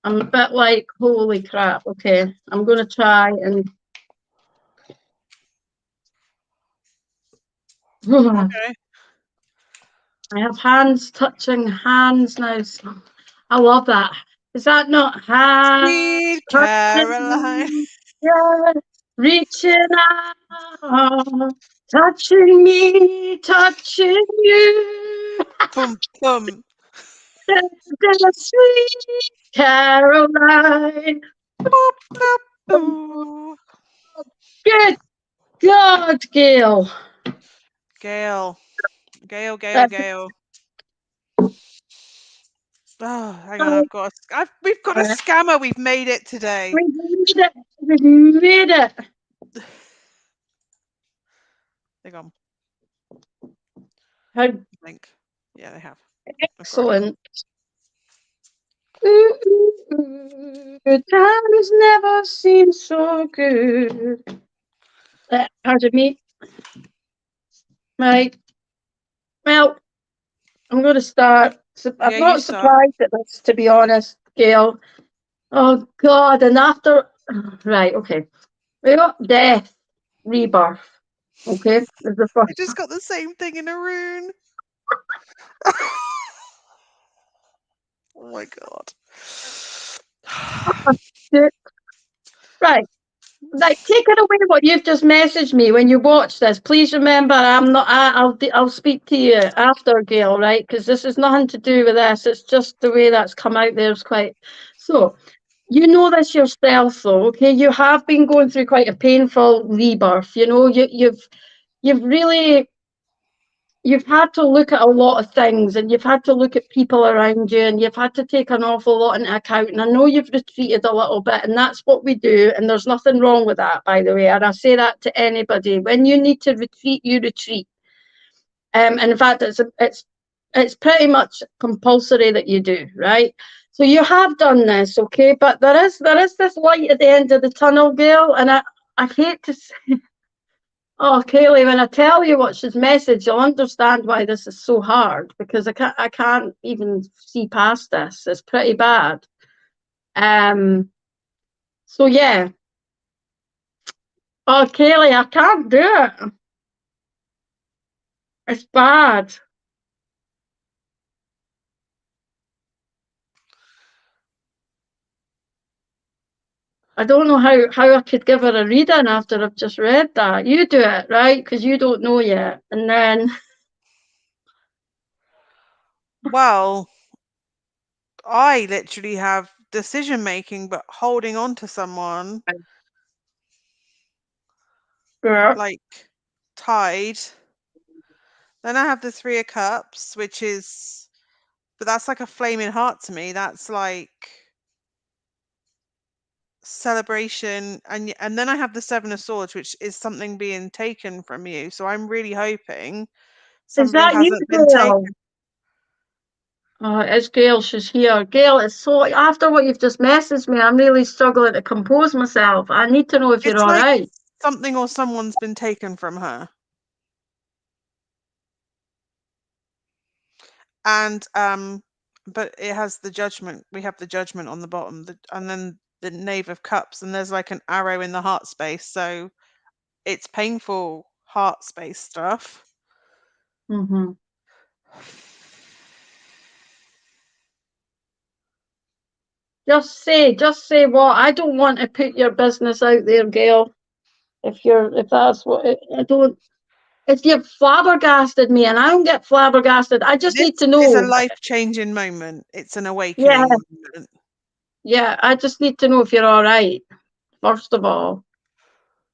I'm a bit like, holy crap. Okay, I'm going to try and. Okay. I have hands touching hands now. So I love that. Is that not hands Sweet Caroline. touching? Yeah, reaching out, touching me, touching you. Boom, boom. The sweet Caroline. Boop, boop, boo. Good God, Gail. Gail. Gail. Oh, hang on. We've got a scammer. We've made it today. We've made it. We've made it. They're gone. How I think. Yeah, they have. excellent. Good times never seem so good. Pardon me. Right. Well, I'm going to start. I'm not surprised at this, to be honest, Gail. Oh, God. And after. Right, okay. We got death, rebirth. Okay. I just got the same thing in a rune. Oh my God. Right. Like, taking away what you've just messaged me when you watch this, please remember I'm not. I'll speak to you after, Gail, right? Because this is nothing to do with this. It's just the way that's come out there is quite. So you know this yourself, though. Okay, you have been going through quite a painful rebirth. You know, you've really you've had to look at a lot of things, and you've had to look at people around you, and you've had to take an awful lot into account. And I know you've retreated a little bit, and that's what we do, and there's nothing wrong with that, by the way. And I say that to anybody: when you need to retreat, you retreat. And in fact, it's pretty much compulsory that you do, right? So you have done this, okay, but there is this light at the end of the tunnel, Gail, and I hate to say. Oh, Kayleigh, when I tell you what she's messaged, you'll understand why this is so hard, because I can't even see past this. It's pretty bad. So yeah. Oh, Kayleigh, I can't do it. It's bad. I don't know how I could give her a reading after I've just read that. You do it, right? Because you don't know yet. And then Well, I literally have decision making, but holding on to someone yeah. like tied. Then I have the Three of Cups, which is, but that's like a flaming heart to me. That's like celebration, and then I have the Seven of Swords, which is something being taken from you. So I'm really hoping Is something that you, hasn't been Gail? taken. Oh, it's Gail. She's here. Gail, it's so after what you've just messaged me, I'm really struggling to compose myself. I need to know if you're It's all like right. something or someone's been taken from her. And but it has the Judgment. We have the Judgment on the bottom, and then the Knave of Cups, and there's like an arrow in the heart space. So it's painful heart space stuff. Mm-hmm. Just say what. I don't want to put your business out there, Gail. If that's what I don't. If you've flabbergasted me, and I don't get flabbergasted, I just This need to is a know. life-changing moment. It's an Yeah, awakening moment. yeah. I just need to know if you're all right. First of all,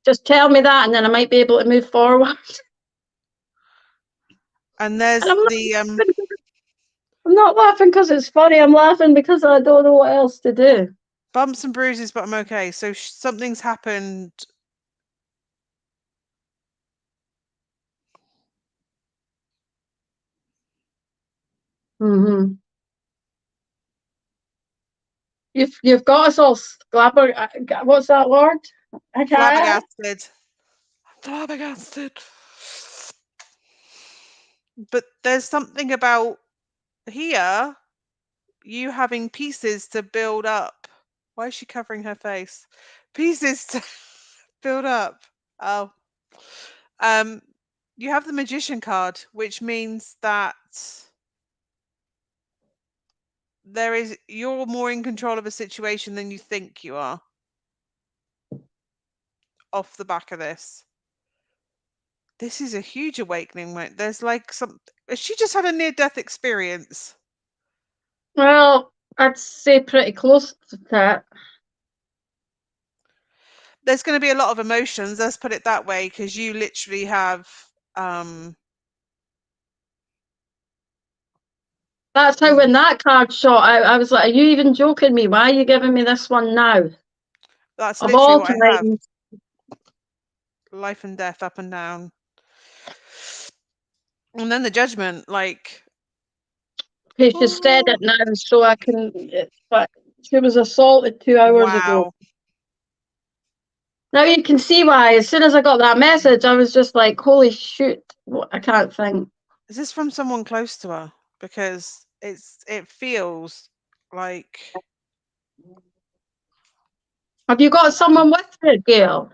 just tell me that, and then I might be able to move forward. And And there's I'm not. the I'm not laughing because it's funny. I'm laughing because I don't know what else to do. bumps and bruises, but I'm okay. So something's happened. Mm-hmm. You've got us all flabber. What's that word? I can't. Flabbergasted. Flabbergasted. But there's something about here, you having pieces to build up. Why is she covering her face? Pieces to build up. Oh. Um, you have the Magician card, which means that you're more in control of a situation than you think you are off the back of this. This is a huge awakening. There's like she just had a near-death experience. Well, I'd say pretty close to that. There's going to be a lot of emotions, let's put it that way, because you literally have um That's how when that card shot out, I was like, "Are you even joking me? Why are you giving me this one now?" that's Of literally all what I have. times, Life and death, up and down. And then the Judgment, like, okay, she said oh, it now, so I can. But she was assaulted 2 hours ago. wow. Now you can see why. As soon as I got that message, I was just like, "Holy shoot!" I can't think. Is this from someone close to her? Because it feels like, Have you got someone with you, Gail?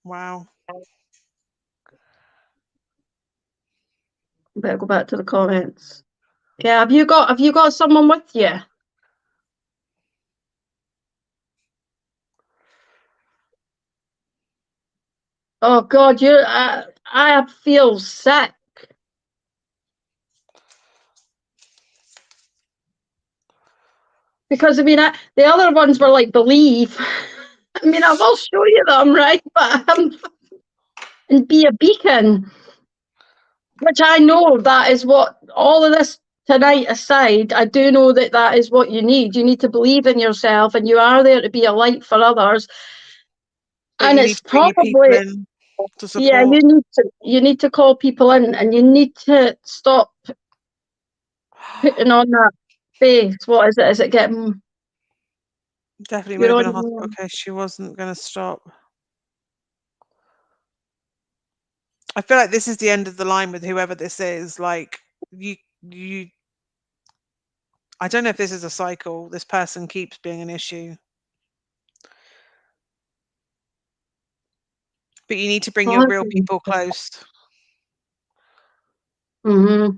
wow. Better go back to the comments. Yeah, have you got someone with you? Oh God, I feel sick. Because I mean, the other ones were like believe. I mean, I will show you them, right? But and be a beacon, which I know that is what all of this tonight aside. I do know that that is what you need. You need to believe in yourself, and you are there to be a light for others. But And you need it's to bring your people probably in to yeah, support. you need to call people in, and you need to stop putting on that face. What is it? Is it getting Definitely would you're have on been a your hospital own? case. She wasn't going to stop. I feel like this is the end of the line with whoever this is. Like you. I don't know if this is a cycle. This person keeps being an issue, but you need to bring your real people close Mm-hmm.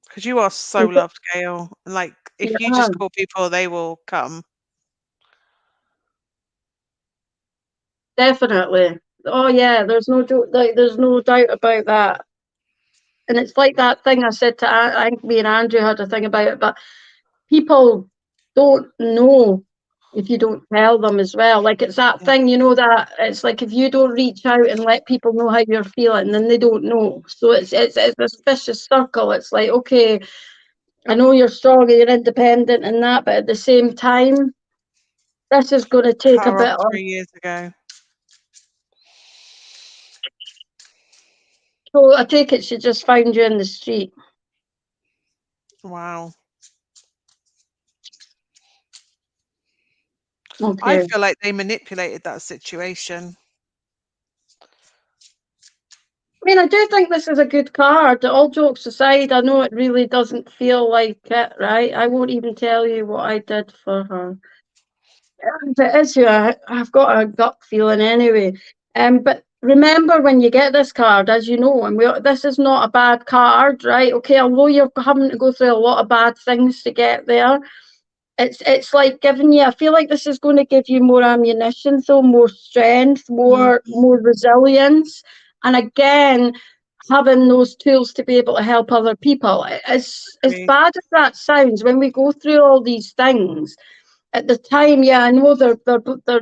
because you are so loved, Gail. Like if you Yeah, just call people, they will come. definitely. Oh yeah, there's no like there's no doubt about that. And it's like that thing I said to I think me and Andrew had a thing about it, but people don't know if you don't tell them as well. Like it's that Yeah, thing, that it's like if you don't reach out and let people know how you're feeling, then they don't know. So it's this vicious circle. It's like, okay, I know you're strong and you're independent and that, but at the same time, this is going to take a car off bit of. 3 years ago. So I take it she just found you in the street. Wow. I Okay. feel like they manipulated that situation. I mean, I do think this is a good card. All jokes aside, I know it really doesn't feel like it, right? I won't even tell you what I did for her. If it is you, I've got a gut feeling anyway. But remember when you get this card, as you know, and this is not a bad card, right? Okay, although you're having to go through a lot of bad things to get there, it's like giving you. I feel like this is going to give you more ammunition, so more strength, Mhm. more resilience, and again, having those tools to be able to help other people. As Agree. bad as that sounds, when we go through all these things at the time, yeah, I know they're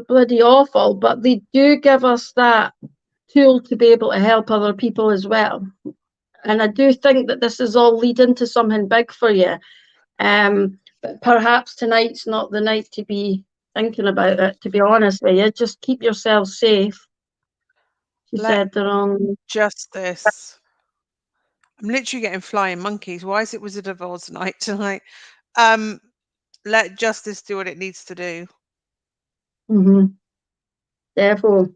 bloody awful, but they do give us that tool to be able to help other people as well. And I do think that this is all leading to something big for you. But perhaps tonight's not the night to be thinking about it, to be honest with you. Just keep yourself safe. She Let said the wrong. justice. I'm literally getting flying monkeys. Why is it Wizard of Oz night tonight? Um, let justice do what it needs to do. Mm-hmm. Therefore,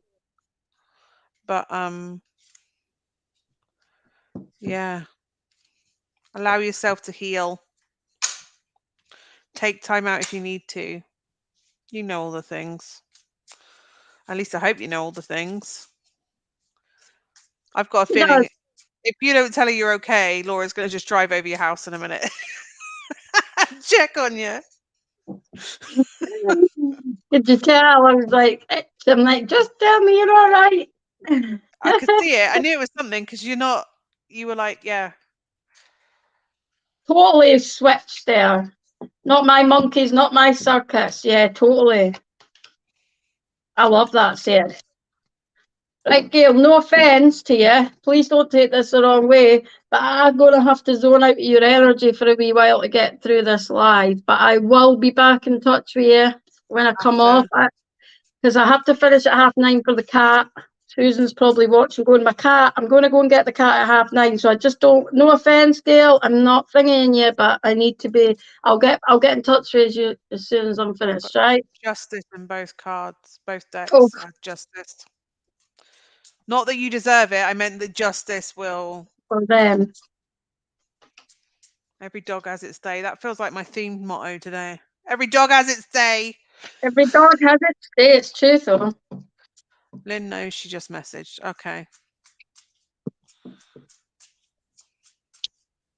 But yeah, allow yourself to heal. Take time out if you need to. You know all the things. At least I hope you know all the things. I've got a she feeling does. if you don't tell her you're okay, Laura's going to just drive over your house in a minute and check on you. Could you tell? I was like, I'm like, just tell me you're all right. I could see it. I knew it was something because you're not. You were like, yeah, Totally switched there. Not my monkeys, not my circus. Yeah, totally. I love that saying. Right, Gail, no offence to you. Please don't take this the wrong way, but I'm going to have to zone out of your energy for a wee while to get through this live. But I will be back in touch with you when I come off, after. because I have to finish at 9:30 for the cat. Susan's probably watching, going, my cat. I'm going to go and get the cat at 9:30. So I just don't. No offence, Gail. I'm not thinking you, but I need to be. I'll get in touch with you as soon as I'm I've got finished. Right? justice in both cards, both Oh, decks. Justice. Not that you deserve it. I meant that justice will. for them. Every dog has its day. That feels like my theme motto today. Every dog has its day. Every dog has its day. It's true, though. Lynn knows she just messaged. Okay.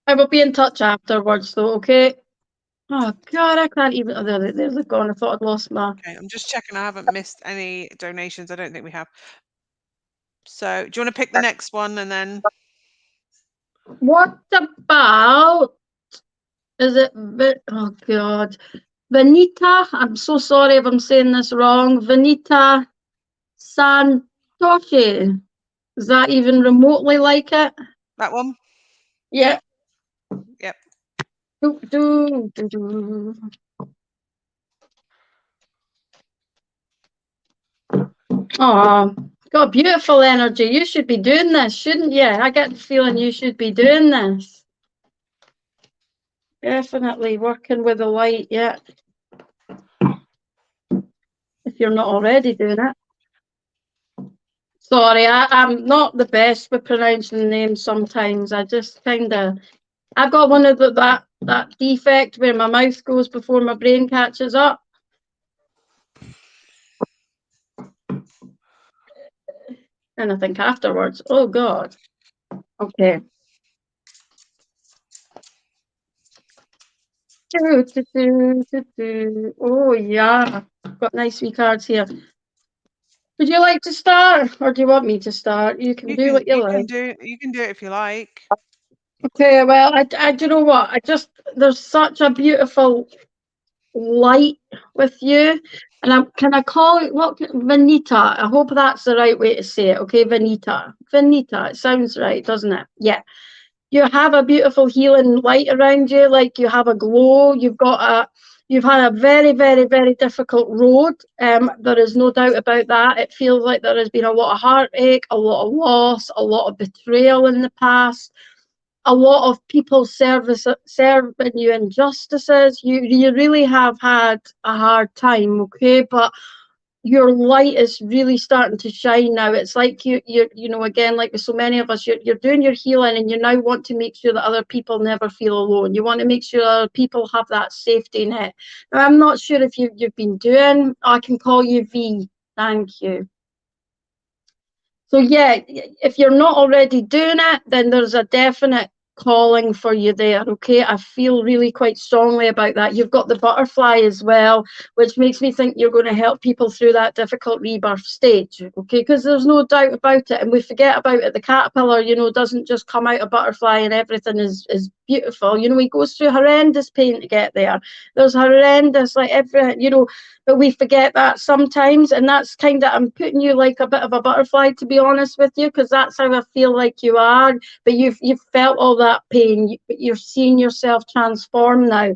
I will be in touch afterwards, though, okay? Oh, God, I can't even. Oh, there's it gone. I thought I'd lost my. Okay. I'm just checking. I haven't missed any donations. I don't think we have. So do you want to pick the next one and then? What about, is it, oh God, Vanita? I'm so sorry if I'm saying this wrong. Vanita Santoshi. Is that even remotely like it? That one? Yeah. Yep. Do, do, do, do. Oh, got beautiful energy. You should be doing this, shouldn't you? I get the feeling you should be doing this. Definitely working with the light, yeah. If you're not already doing it. Sorry, I'm not the best with pronouncing names sometimes. I just kind of, I've got one of that defect where my mouth goes before my brain catches up. And I think afterwards, oh God. Okay. Oh yeah, got nice wee cards here. Would you like to start, or do you want me to start? You can do what you like. You can do it if you like. Okay, well, I do you know what? There's such a beautiful light with you, and can I call it Vanita? I hope that's the right way to say it. Okay, Vanita, Vanita. It sounds right, doesn't it? Yeah. You have a beautiful healing light around you, like you have a glow. You've had a very, very, very difficult road. There is no doubt about that. It feels like there has been a lot of heartache, a lot of loss, a lot of betrayal in the past, a lot of people serving you injustices. You really have had a hard time, okay? But your light is really starting to shine now. It's like you know, again, like with so many of us, you're doing your healing, and you now want to make sure that other people never feel alone. You want to make sure other people have that safety net. Now, I'm not sure if you've been doing, I can call you V. Thank you. So yeah, if you're not already doing it, then there's a definite calling for you there, okay? I feel really quite strongly about that. You've got the butterfly as well, which makes me think you're going to help people through that difficult rebirth stage, okay? Because there's no doubt about it, and we forget about it. The caterpillar, you know, doesn't just come out a butterfly and everything is beautiful. You know, he goes through horrendous pain to get there. There's horrendous, like you know, but we forget that sometimes, and that's kind of, I'm putting you like a bit of a butterfly, to be honest with you, because that's how I feel like you are. But you've felt all that pain, but you're seeing yourself transform now.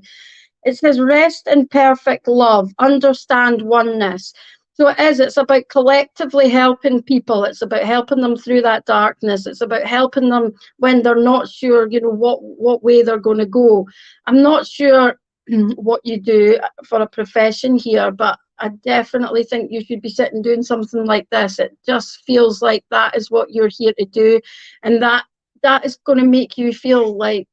It says rest in perfect love, understand oneness. So it's about collectively helping people. It's about helping them through that darkness. It's about helping them when they're not sure, you know, what way they're going to go. I'm not sure what you do for a profession here, but I definitely think you should be sitting doing something like this. It just feels like that is what you're here to do, and that is going to make you feel like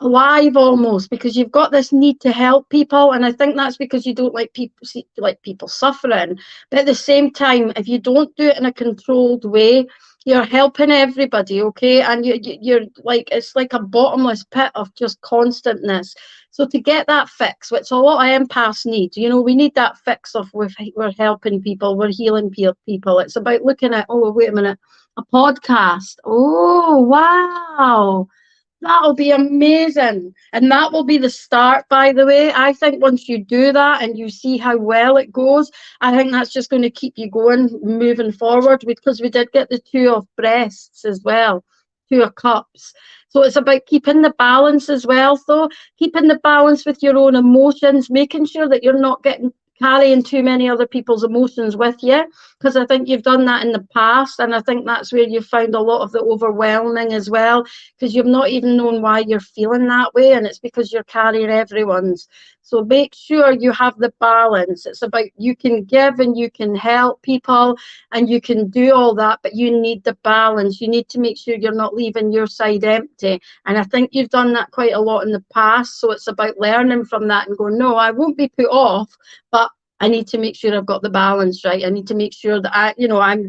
alive almost, because you've got this need to help people, and I think that's because you don't like people suffering. But at the same time, if you don't do it in a controlled way, you're helping everybody, okay? And you're like, it's like a bottomless pit of just constantness. So to get that fix, which a lot of empaths need, you know, we need that fix of we're helping people, we're healing people. It's about looking at, oh wait a minute, a podcast. Oh wow, that'll be amazing. And that will be the start, by the way. I think once you do that and you see how well it goes, I think that's just going to keep you going, moving forward, because we did get the two of breasts as well, two of cups. So it's about keeping the balance as well, though, keeping the balance with your own emotions, making sure that you're not carrying too many other people's emotions with you, because I think you've done that in the past, and I think that's where you've found a lot of the overwhelming as well, because you've not even known why you're feeling that way, and it's because you're carrying everyone's. So make sure you have the balance. It's about, you can give and you can help people and you can do all that, but you need the balance. You need to make sure you're not leaving your side empty, and I think you've done that quite a lot in the past. So it's about learning from that and going, no, I won't be put off, but I need to make sure I've got the balance right. I need to make sure that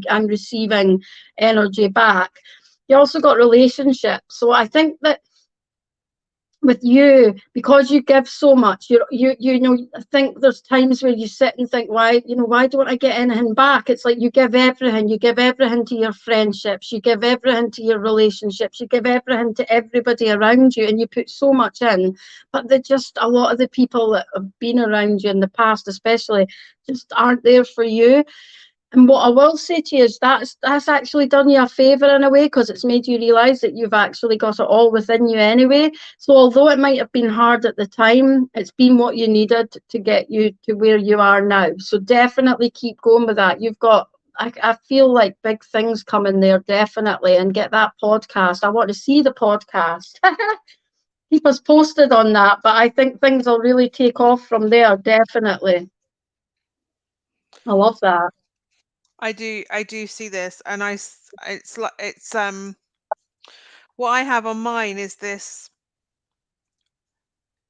I'm receiving energy back. You also got relationships. So I think that with you, because you give so much, you know, I think there's times where you sit and think, why don't I get anything back? It's like you give everything to your friendships, you give everything to your relationships, you give everything to everybody around you, and you put so much in, but they're just, a lot of the people that have been around you in the past especially, just aren't there for you. And what I will say to you is that's actually done you a favour in a way, because it's made you realise that you've actually got it all within you anyway. So although it might have been hard at the time, it's been what you needed to get you to where you are now. So definitely keep going with that. You've got, I feel like big things coming there, definitely. And get that podcast. I want to see the podcast. Keep us posted on that. But I think things will really take off from there, definitely. I love that. I do see this, and it's like what I have on mine is this: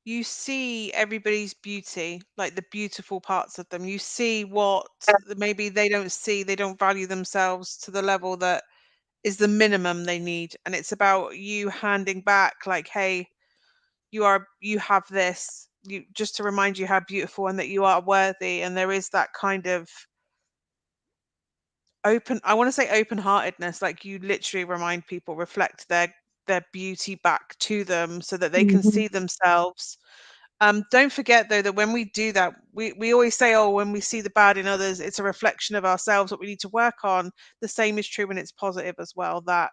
you see everybody's beauty, like the beautiful parts of them. You see what maybe they don't see, they don't value themselves to the level that is the minimum they need. And it's about you handing back, like, hey, you have this, you just to remind you how beautiful and that you are worthy. And there is that kind of I want to say open-heartedness, like you literally remind people, reflect their beauty back to them so that they can Mm-hmm. see themselves. Don't forget though that when we do that, we always say, oh, when we see the bad in others, it's a reflection of ourselves, what we need to work on. The same is true when it's positive as well, that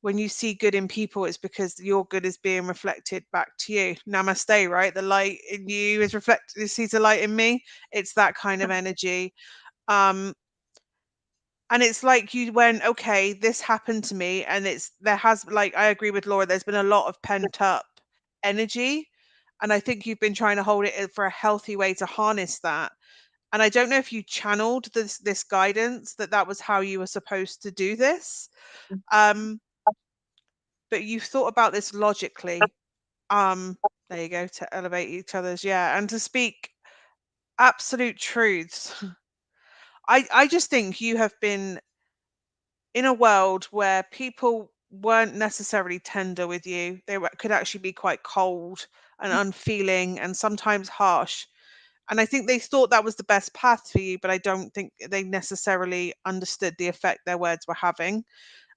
when you see good in people, it's because your good is being reflected back to you. Namaste, right? The light in you is reflected, sees the light in me. It's that kind of energy. Um, and it's like you went, okay, this happened to me, and there has, like, I agree with Laura, there's been a lot of pent up energy, and I think you've been trying to hold it for a healthy way to harness that. And I don't know if you channeled this guidance that was how you were supposed to do this, um, but you've thought about this logically. Um, there you go, to elevate each other's, yeah, and to speak absolute truths. I just think you have been in a world where people weren't necessarily tender with you. Could actually be quite cold and unfeeling and sometimes harsh. And I think they thought that was the best path for you, but I don't think they necessarily understood the effect their words were having.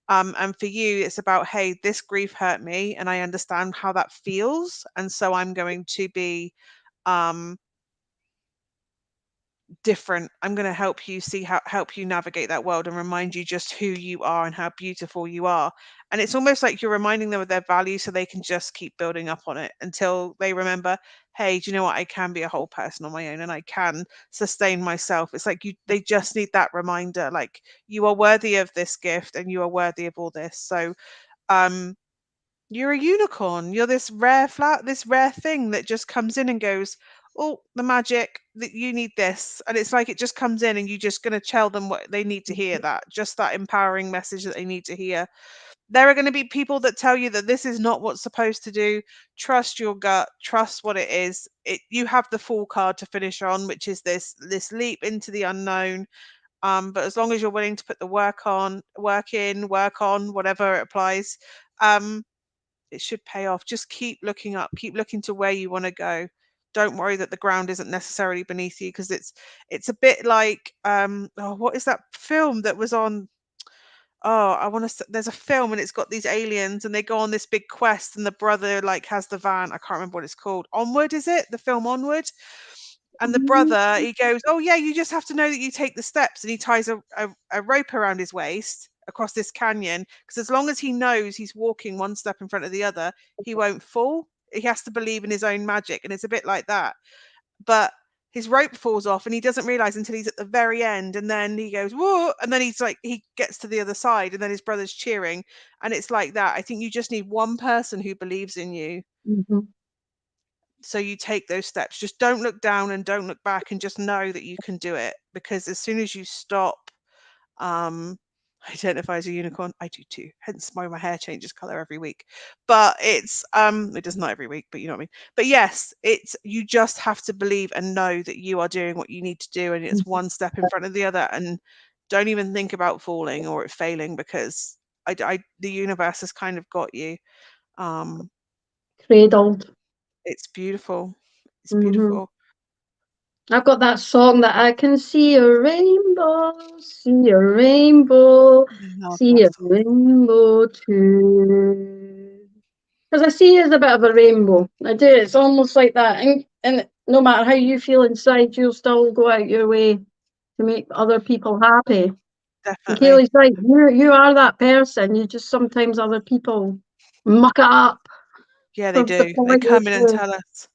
And for you, it's about, hey, this grief hurt me, and I understand how that feels, and so I'm going to be um, different. I'm going to help you help you navigate that world and remind you just who you are and how beautiful you are. And it's almost like you're reminding them of their value so they can just keep building up on it until they remember, hey, do you know what? I can be a whole person on my own and I can sustain myself. It's like they just need that reminder, like you are worthy of this gift and you are worthy of all this. So um you're a unicorn. You're this rare thing that just comes in and goes, oh, the magic that you need this. And it's like it just comes in and you're just going to tell them what they need to hear, that just that empowering message that they need to hear. There are going to be people that tell you that this is not what's supposed to do. Trust your gut, trust what it is. You have the full card to finish on, which is this leap into the unknown. But as long as you're willing to put the work on, work on, whatever it applies, um, it should pay off. Just keep looking up, keep looking to where you want to go. Don't worry that the ground isn't necessarily beneath you, because it's a bit like what is that film that was on? Oh, I want to. There's a film and it's got these aliens and they go on this big quest and the brother like has the van. I can't remember what it's called. Onward, is it? The film Onward? And the brother, he goes, oh yeah, you just have to know that you take the steps, and he ties a rope around his waist across this canyon, because as long as he knows he's walking one step in front of the other, he won't fall. He has to believe in his own magic, and it's a bit like that. But his rope falls off and he doesn't realize until he's at the very end, and then he goes whoa, and then he's like, he gets to the other side and then his brother's cheering, and it's like that. I think you just need one person who believes in you, Mm-hmm. so you take those steps. Just don't look down and don't look back, and just know that you can do it, because as soon as you stop um identify as a unicorn, I do too, hence why my hair changes color every week. But it does not every week, but you know what I mean. But yes, it's, you just have to believe and know that you are doing what you need to do, and it's one step in front of the other, and don't even think about falling or it failing, because the universe has kind of got you. um cradled. It's beautiful. It's Hmm. beautiful. I've got that song that I can see a rainbow, I love see that a song. rainbow too. Because I see you as a bit of a rainbow. I do. It's almost like that. And no matter how you feel inside, you'll still go out your way to make other people happy. And Definitely. Kayleigh's right. You are that person. You just sometimes other people muck it up Yeah, they for the do. They come politest in and way. tell us.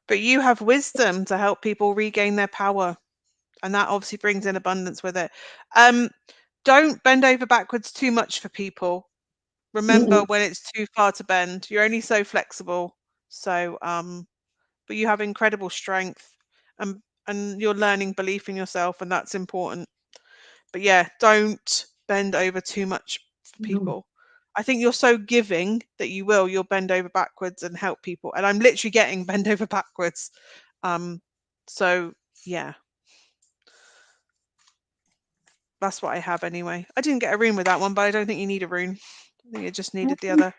But you have wisdom to help people regain their power. And that obviously brings in abundance with it. Um, don't bend over backwards too much for people. Remember Mm-mm. when it's too far to bend. You're only so flexible. So, but you have incredible strength and you're learning belief in yourself, and that's important. But yeah, don't bend over too much for No. people. I think you're so giving that you'll bend over backwards and help people. And I'm literally getting bend over backwards. Um, so yeah, that's what I have anyway. I didn't get a rune with that one, but I don't think you need a rune. I think it just needed the other.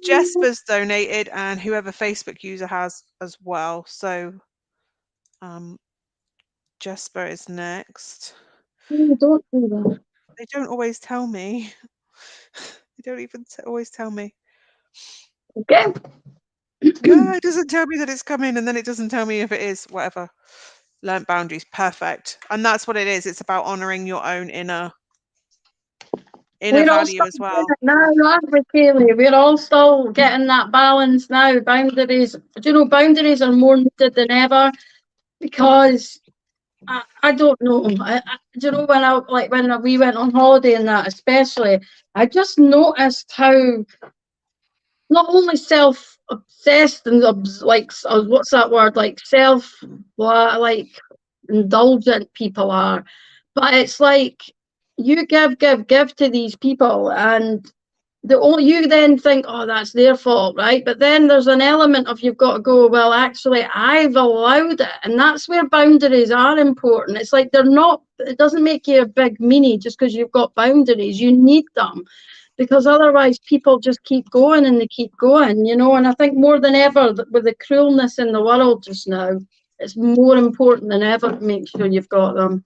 Jesper's donated, and whoever Facebook user has as well. So Jesper is next. No, don't do that. They don't always tell me. They don't even always tell me. Okay. Yeah, it doesn't tell me that it's coming, and then it doesn't tell me if it is. Whatever. Learnt boundaries, perfect. And that's what it is. It's about honoring your own inner We're all value still as doing well. it now, aren't we, Kayleigh? We're all still getting that balance now. Boundaries, do you know, boundaries are more needed than ever because I don't know. Do you know when when we went on holiday and that, especially, I just noticed how not only self obsessed and what's that word, like self like indulgent people are, but it's like you give to these people, and you then think, oh, that's their fault, right? But then there's an element of you've got to go, well, actually, I've allowed it, and that's where boundaries are important. It's like they're not. It doesn't make you a big meanie just because you've got boundaries. You need them because otherwise people just keep going and they keep going, you know. And I think more than ever, with the cruelness in the world just now, it's more important than ever to make sure you've got them.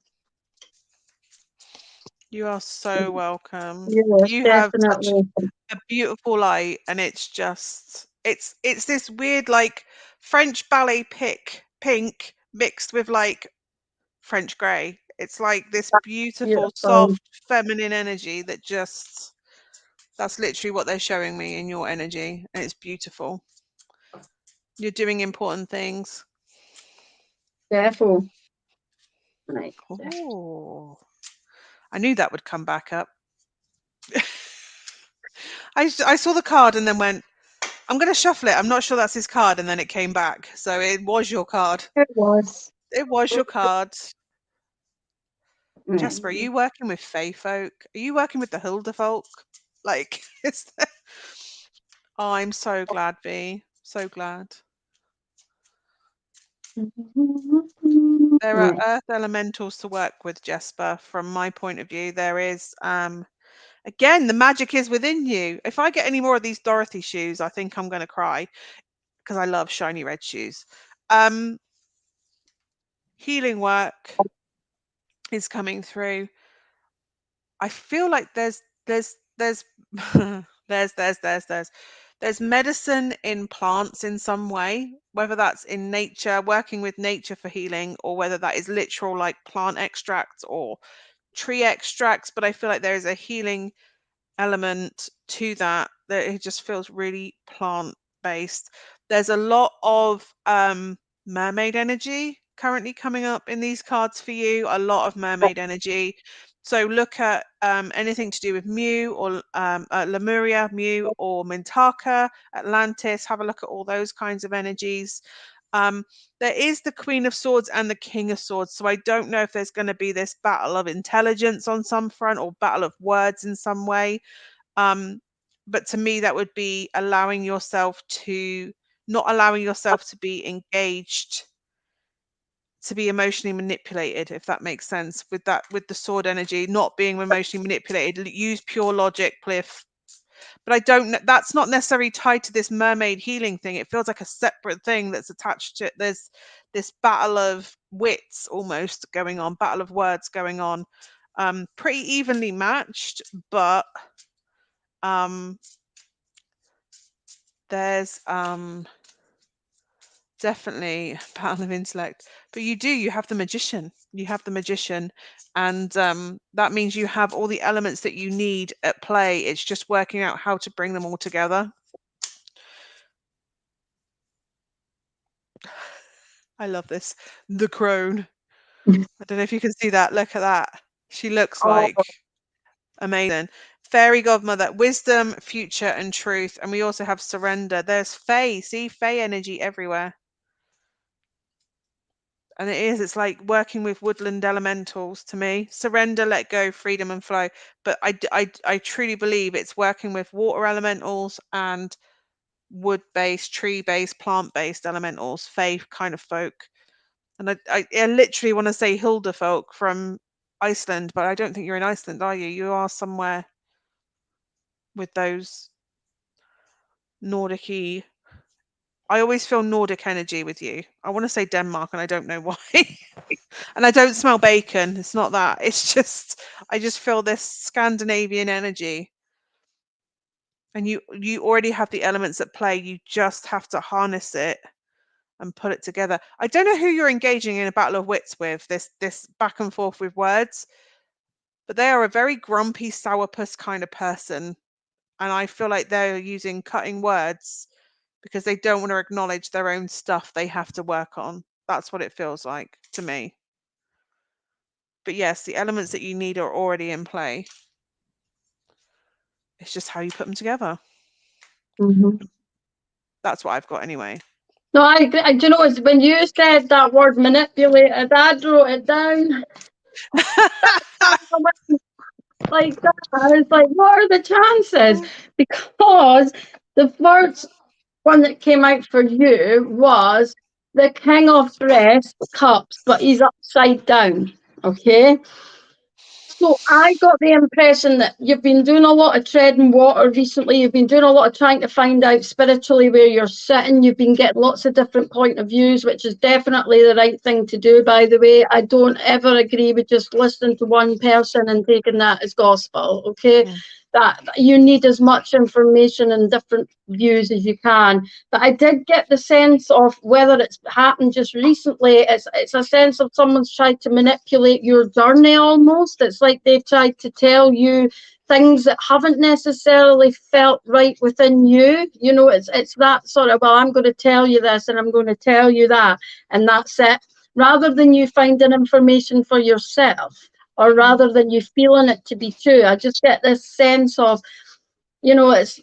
You are so welcome. Yes, You have such definitely. a beautiful light, and it's just it's this weird like French ballet pink mixed with like French grey. It's like this beautiful, Beautiful. soft, feminine energy that just that's literally what they're showing me in your energy, and it's beautiful. You're doing important things. Defo. Right. Oh, I knew that would come back up. I saw the card and then went, I'm going to shuffle it. I'm not sure that's his card. And then it came back. So it was your card. It was. It was your card. Right. Jasper, are you working with Fey folk? Are you working with the Hilda folk? Like, oh, I'm so glad, V. So glad. There are Right. earth elementals to work with, Jasper. From my point of view, there is, again, the magic is within you. If I get any more of these Dorothy shoes, I think I'm going to cry because I love shiny red shoes. Healing work is coming through. I feel like there's there's medicine in plants in some way, whether that's in nature, working with nature for healing, or whether that is literal like plant extracts or tree extracts. But I feel like there is a healing element to that it just feels really plant based. There's a lot of mermaid energy currently coming up in these cards for you, a lot of mermaid energy. So look at anything to do with Mu or Lemuria, Mu or Mintaka, Atlantis. Have a look at all those kinds of energies. There is the Queen of Swords and the King of Swords. So I don't know if there's going to be this battle of intelligence on some front or battle of words in some way. But to me, that would be allowing yourself to not allowing yourself to be engaged, to be emotionally manipulated, if that makes sense. With the sword energy, not being emotionally manipulated, use pure logic, Pliff. but I don't that's not necessarily tied to this mermaid healing thing. It feels like a separate thing that's attached to it. There's this battle of wits almost going on, battle of words going on, pretty evenly matched, but um there's definitely battle of intellect. But you have the magician. You have the magician, and that means you have all the elements that you need at play. It's just working out how to bring them all together. I love this. The crone. I don't know if you can see that. Look at that. She looks Oh, like amazing. Fairy godmother, wisdom, future, and truth. And we also have surrender. There's Fae. See, Fae energy everywhere. And it's like working with woodland elementals to me. Surrender, let go, freedom, and flow. But I truly believe it's working with water elementals and wood-based, tree-based, plant-based elementals, faith kind of folk. And I literally want to say Hilda folk from Iceland, but I don't think you're in Iceland, are you? You are somewhere with those Nordic-y. I always feel Nordic energy with you. I want to say Denmark, and I don't know why. And I don't smell bacon. It's not that. It's just I just feel this Scandinavian energy. And you already have the elements at play. You just have to harness it and put it together. I don't know who you're engaging in a battle of wits with, this back and forth with words, but they are a very grumpy sourpuss kind of person. And I feel like they're using cutting words because they don't want to acknowledge their own stuff they have to work on. That's what it feels like to me. But yes, the elements that you need are already in play. It's just how you put them together. mhm. That's what I've got anyway. No, I agree. Do you know, it's when you said that word manipulated, I wrote it down like that. I was like, what are the chances? Because the first one that came out for you was the King of Breast Cups, but he's upside down. Okay. So I got the impression that you've been doing a lot of treading water recently. You've been doing a lot of trying to find out spiritually where you're sitting. You've been getting lots of different point of views, which is definitely the right thing to do, by the way. I don't ever agree with just listening to one person and taking that as gospel, okay? Mm. That you need as much information and different views as you can. But I did get the sense of whether it's happened just recently, it's a sense of someone's tried to manipulate your journey almost. It's like they've tried to tell you things that haven't necessarily felt right within you. You know, it's that sort of, well, I'm going to tell you this and I'm going to tell you that, and that's it. Rather than you finding information for yourself, or rather than you feeling it to be true. I just get this sense of, you know, it's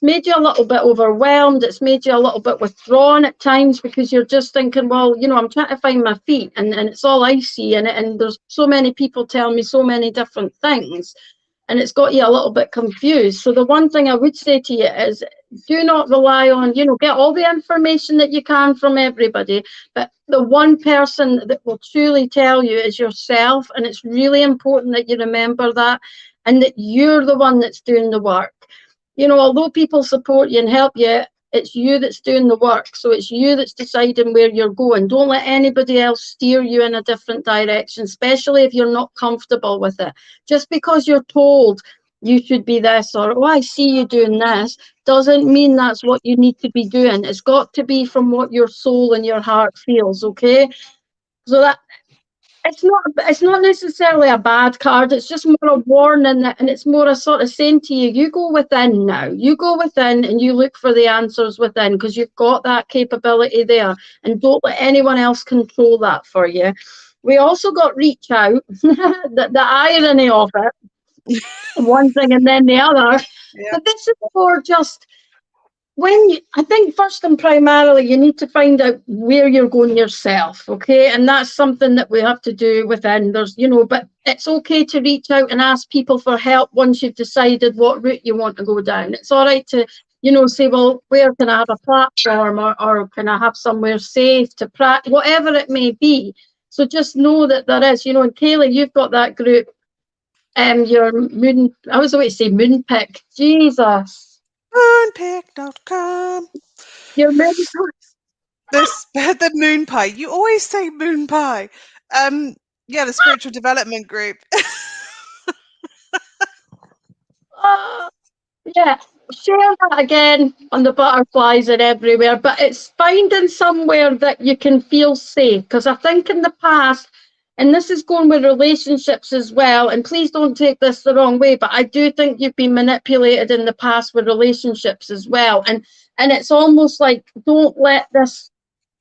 made you a little bit overwhelmed. It's made you a little bit withdrawn at times because you're just thinking, well, you know, I'm trying to find my feet, and it's all icy, and there's so many people telling me so many different things, and it's got you a little bit confused. So the one thing I would say to you is, do not rely on, you know, get all the information that you can from everybody, but the one person that will truly tell you is yourself. And it's really important that you remember that, and that you're the one that's doing the work. You know, although people support you and help you, it's you that's doing the work. So it's you that's deciding where you're going. Don't let anybody else steer you in a different direction, especially if you're not comfortable with it. Just because you're told you should be this, or, oh, I see you doing this, doesn't mean that's what you need to be doing. It's got to be from what your soul and your heart feels, okay? So that it's not necessarily a bad card. It's just more a warning, and it's more a sort of saying to you, you go within now. You go within and you look for the answers within, because you've got that capability there, and don't let anyone else control that for you. We also got reach out. The irony of it, one thing and then the other. Yeah. But this is for just I think first and primarily, you need to find out where you're going yourself, okay? And that's something that we have to do within. There's, you know, but it's okay to reach out and ask people for help once you've decided what route you want to go down. It's all right to, you know, say, well, where can I have a platform, or can I have somewhere safe to practice, whatever it may be. So just know that there is, you know, and Kayleigh, you've got that group your moon. I always always say moon pick. Jesus, Moonpick.com. your moon. This the moon pie. You always say moon pie. Um, yeah, the spiritual development group. Oh, yeah, share that again on the butterflies and everywhere, but it's finding somewhere that you can feel safe. Because I think in the past, and this is going with relationships as well, and please don't take this the wrong way, but I do think you've been manipulated in the past with relationships as well. And it's almost like don't let this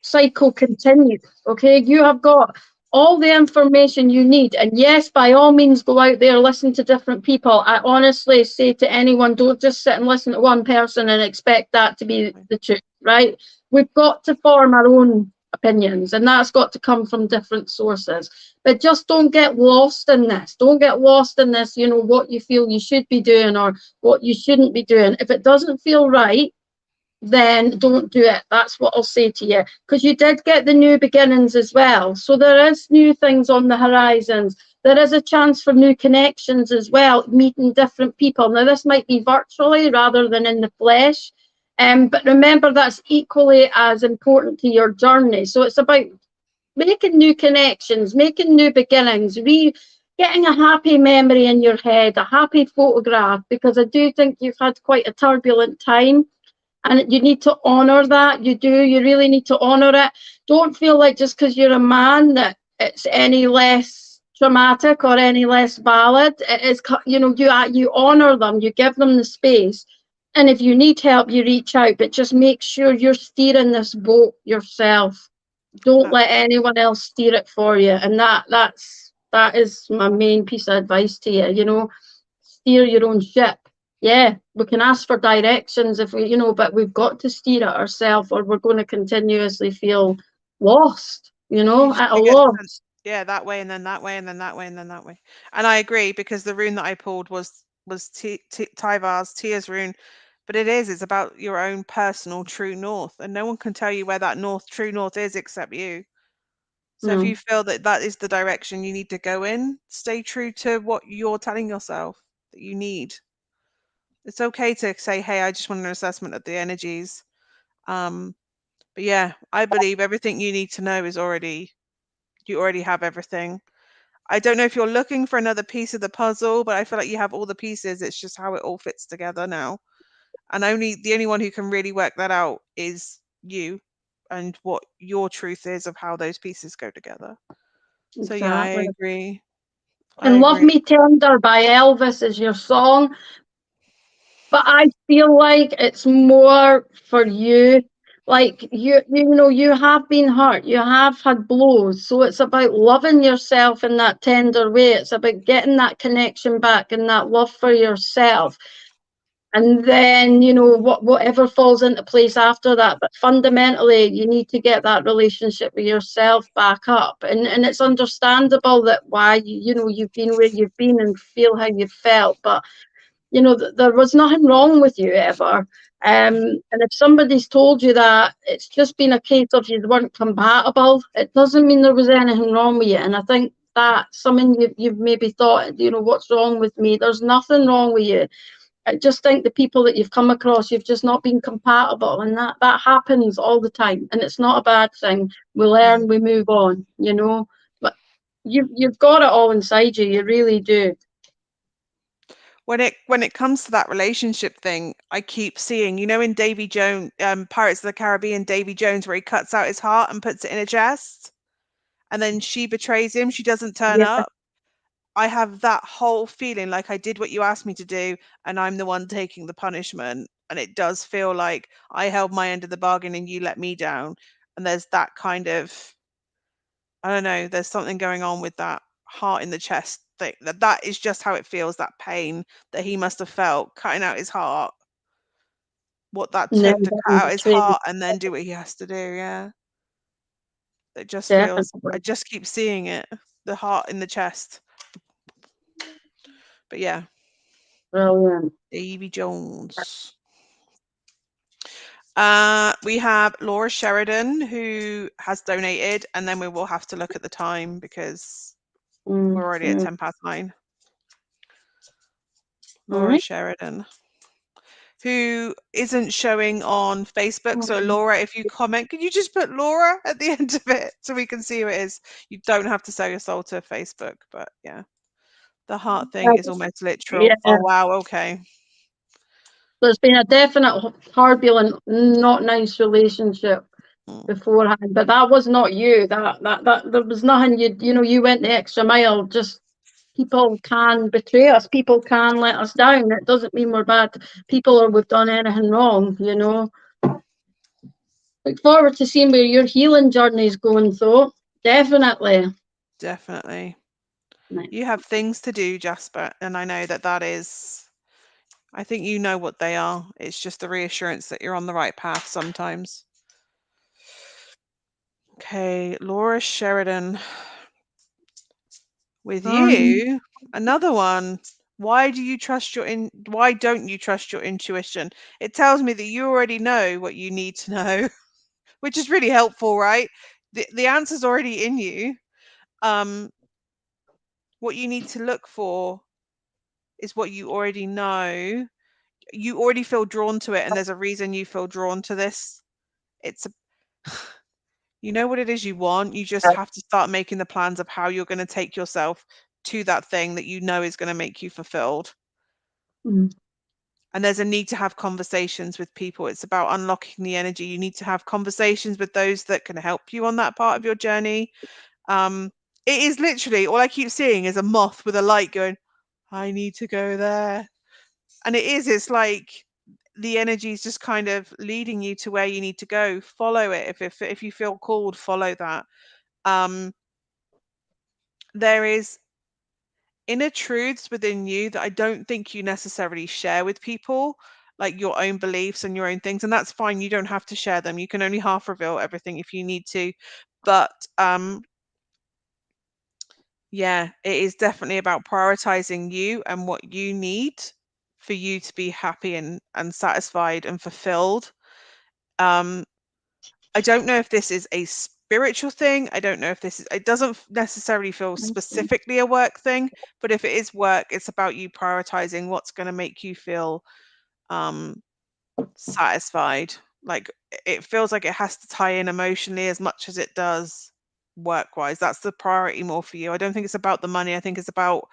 cycle continue. Okay, you have got all the information you need, and yes, by all means, go out there, listen to different people. I honestly say to anyone, don't just sit and listen to one person and expect that to be the truth, right? We've got to form our own opinions, and that's got to come from different sources. But just don't get lost in this. Don't get lost in this, what you feel you should be doing or what you shouldn't be doing. If it doesn't feel right, then don't do it. That's what I'll say to you. Because you did get the new beginnings as well. So there is new things on the horizons. There is a chance for new connections as well, meeting different people. Now, this might be virtually rather than in the flesh. But remember, that's equally as important to your journey. So it's about making new connections, making new beginnings, getting a happy memory in your head, a happy photograph, because I do think you've had quite a turbulent time. And you need to honour that. You do. You really need to honour it. Don't feel like just because you're a man that it's any less traumatic or any less valid. It is, you honour them. You give them the space. And if you need help, you reach out. But just make sure you're steering this boat yourself. Don't let anyone else steer it for you. And that is my main piece of advice to you. Steer your own ship. Yeah, we can ask for directions if but we've got to steer it ourselves, or we're going to continuously feel lost, You just at a you get sent, loss. yeah, that way and then that way and then that way and then that way. And I agree because the rune that I pulled was Tyvar's Tia's rune, but it's about your own personal true north, and no one can tell you where that true north is except you. So if you Mm, feel that that is the direction you need to go in, stay true to what you're telling yourself that you need. It's okay to say, "Hey, I just want an assessment of the energies." Um, but yeah, I believe everything you need to know is you already have everything. I don't know if you're looking for another piece of the puzzle, but I feel like you have all the pieces. It's just how it all fits together now. And the only one who can really work that out is you and what your truth is of how those pieces go together. So yeah, I exactly. agree. I And Love agree. Me Tender by Elvis is your song, but I feel like it's more for you. Like you have been hurt, you have had blows, so it's about loving yourself in that tender way. It's about getting that connection back and that love for yourself. And then whatever falls into place after that, but fundamentally you need to get that relationship with yourself back up. And it's understandable that why you've been where you've been and feel how you've felt, but there was nothing wrong with you ever. And if somebody's told you that, it's just been a case of you weren't compatible. It doesn't mean there was anything wrong with you. And I think that's something you've maybe thought, what's wrong with me? There's nothing wrong with you. I just think the people that you've come across, you've just not been compatible, and that happens all the time, and it's not a bad thing. We Mm. learn, we move on, but you've got it all inside you. You really do. When it comes to that relationship thing, I keep seeing, in Davy Jones, Pirates of the Caribbean, Davy Jones, where he cuts out his heart and puts it in a chest, and then she betrays him. She doesn't turn Yeah, up. I have that whole feeling like I did what you asked me to do, and I'm the one taking the punishment. And it does feel like I held my end of the bargain and you let me down. And there's that kind of, I don't know, there's something going on with that heart in the chest thing. That is just how it feels, that pain that he must have felt cutting out his heart, what that took never to cut been out his betrayed. heart and then do what he has to do. Yeah. It just feels, I Definitely just keep seeing it, the heart in the chest. But yeah, brilliant. Davy Jones. We have Laura Sheridan who has donated, and then we will have to look at the time because we're already at Mm-hmm. 9:10. All Laura right. Sheridan, who isn't showing on Facebook. So Mm. Laura, if you comment, can you just put Laura at the end of it so we can see who it is? You don't have to sell your soul to Facebook, but yeah. The heart thing is almost literal. Yeah. Oh wow, okay. There's been a definite turbulent, not nice relationship Mm, beforehand, but that was not you. That there was nothing you went the extra mile. Just people can betray us. People can let us down. It doesn't mean we're bad people or we've done anything wrong. Look forward to seeing where your healing journey is going, though. Definitely. definitely. Right. You have things to do, Jasper, and I know that is, I think you know what they are. It's just the reassurance that you're on the right path sometimes. Okay, Laura Sheridan. With you, another one. Why don't you trust your intuition? It tells me that you already know what you need to know, which is really helpful, right? The answer's already in you. What you need to look for is what you already know. You already feel drawn to it, and there's a reason you feel drawn to this. It's a, you know what it is you want. You just have to start making the plans of how you're going to take yourself to that thing that you know is going to make you fulfilled. Mm. And there's a need to have conversations with people. It's about unlocking the energy. You need to have conversations with those that can help you on that part of your journey. Um, it is literally all I keep seeing is a moth with a light going, I need to go there. And it's like the energy is just kind of leading you to where you need to go. Follow it. If you feel called, follow that. There is inner truths within you that I don't think you necessarily share with people, like your own beliefs and your own things. And that's fine. You don't have to share them. You can only half reveal everything if you need to. But yeah, it is definitely about prioritizing you and what you need for you to be happy and satisfied and fulfilled. I don't know if this is a spiritual thing. I don't know if it doesn't necessarily feel specifically a work thing, but if it is work, it's about you prioritizing what's going to make you feel satisfied. Like it feels like it has to tie in emotionally as much as it does work wise. That's the priority more for you. I don't think it's about the money. I think it's about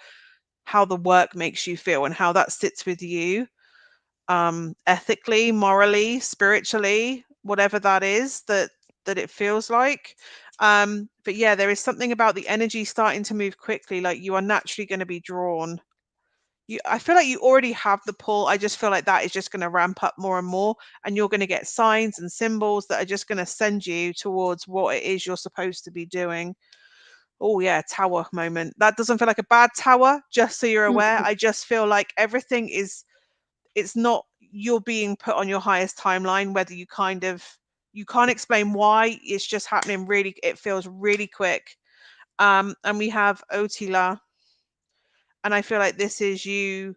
how the work makes you feel and how that sits with you, ethically, morally, spiritually, whatever that is that it feels like. But yeah, there is something about the energy starting to move quickly, like you are naturally going to be drawn. I feel like you already have the pull. I just feel like that is just going to ramp up more and more, and you're going to get signs and symbols that are just going to send you towards what it is you're supposed to be doing. Oh yeah, tower moment. That doesn't feel like a bad tower, just so you're aware. I just feel like everything is, it's not you're being put on your highest timeline, whether you can't explain why, it's just happening really, it feels really quick. And we have Otila, and I feel like this is you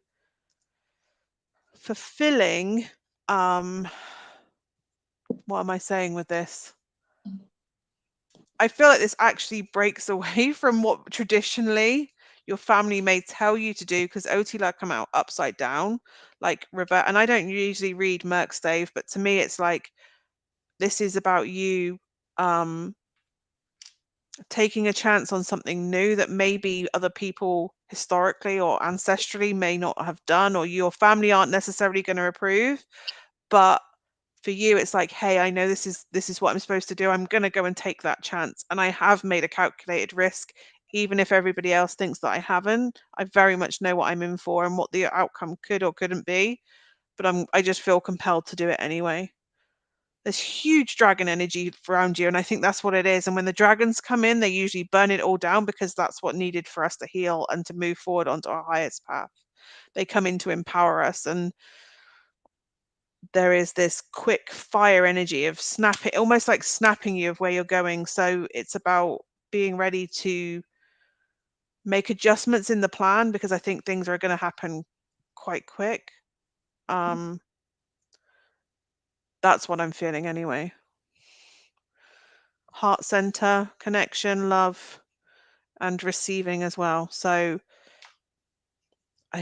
fulfilling, what am I saying with this? I feel like this actually breaks away from what traditionally your family may tell you to do, because Otila come out upside down, like revert. And I don't usually read Merkstave, but to me it's like this is about you taking a chance on something new that maybe other people historically or ancestrally may not have done, or your family aren't necessarily going to approve. But for you, it's like, hey, I know this is what I'm supposed to do. I'm going to go and take that chance, and I have made a calculated risk, even if everybody else thinks that I haven't. I very much know what I'm in for and what the outcome could or couldn't be, but I just feel compelled to do it anyway. There's huge dragon energy around you, and I think that's what it is. And when the dragons come in, they usually burn it all down, because that's what needed for us to heal and to move forward onto our highest path. They come in to empower us, and there is this quick fire energy of snapping, almost like snapping you of where you're going. So it's about being ready to make adjustments in the plan, because I think things are going to happen quite quick. That's what I'm feeling anyway. Heart center, connection, love, and receiving as well. So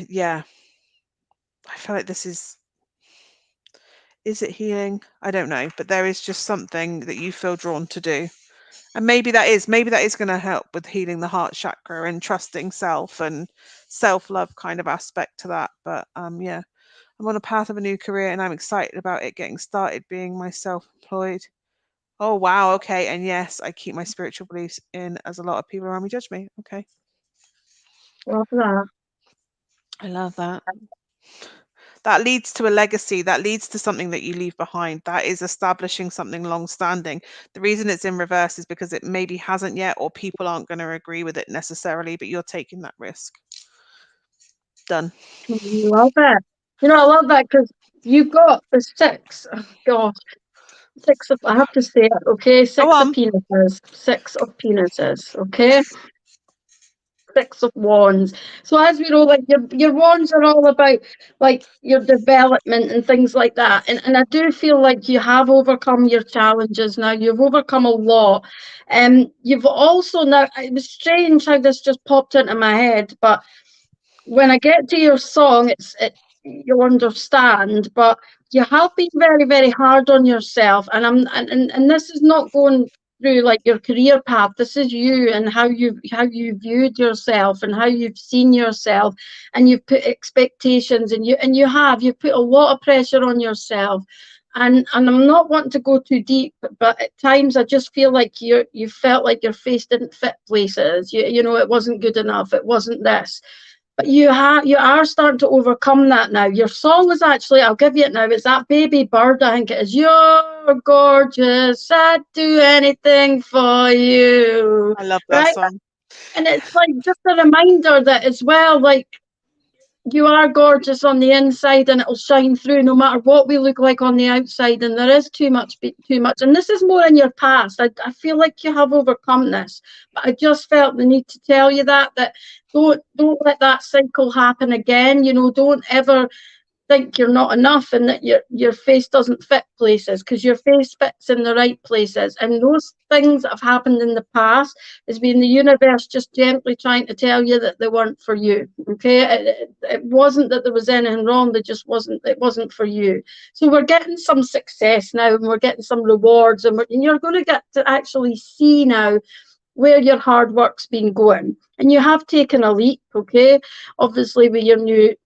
yeah, I feel like this is it healing? I don't know, but there is just something that you feel drawn to do. And maybe that is going to help with healing the heart chakra and trusting self and self-love kind of aspect to that. But yeah, I'm on a path of a new career and I'm excited about it getting started being my self-employed. Oh wow, okay. And yes, I keep my spiritual beliefs in as a lot of people around me judge me. Okay. Love that. I love that. That leads to a legacy, that leads to something that you leave behind. That is establishing something long standing. The reason it's in reverse is because it maybe hasn't yet, or people aren't going to agree with it necessarily, but you're taking that risk. Done. Love it. You know, I love that because you've got the six. Oh, gosh, six of, I have to say it, okay? Go Six of on. penises. Six of penises, okay? Six of Wands. So as we know, like your wands are all about like your development and things like that. And I do feel like you have overcome your challenges now. You've overcome a lot. You've also now, it was strange how this just popped into my head, but when I get to your song, you'll understand, but you have been very, very hard on yourself. And this is not going through like your career path. This is you and how you viewed yourself and how you've seen yourself, and you've put expectations, and you've put a lot of pressure on yourself. And I'm not wanting to go too deep, but at times I just feel like you felt like your face didn't fit places. You know, it wasn't good enough. It wasn't this. But you are starting to overcome that now. Your song is actually, I'll give you it now, it's that Baby Bird, I think it is. You're gorgeous, I'd do anything for you. I love that Right? song. And it's like just a reminder that as well, like you are gorgeous on the inside and it'll shine through no matter what we look like on the outside. And there is too much. And this is more in your past. I feel like you have overcome this, but I just felt the need to tell you that don't let that cycle happen again. You know, don't ever think you're not enough and that your face doesn't fit places, because your face fits in the right places. And those things that have happened in the past has been the universe just gently trying to tell you that they weren't for you. Okay, it wasn't that there was anything wrong, they just wasn't, it wasn't for you. So we're getting some success now and we're getting some rewards, and you're going to get to actually see now where your hard work's been going, and you have taken a leap, okay, obviously with your new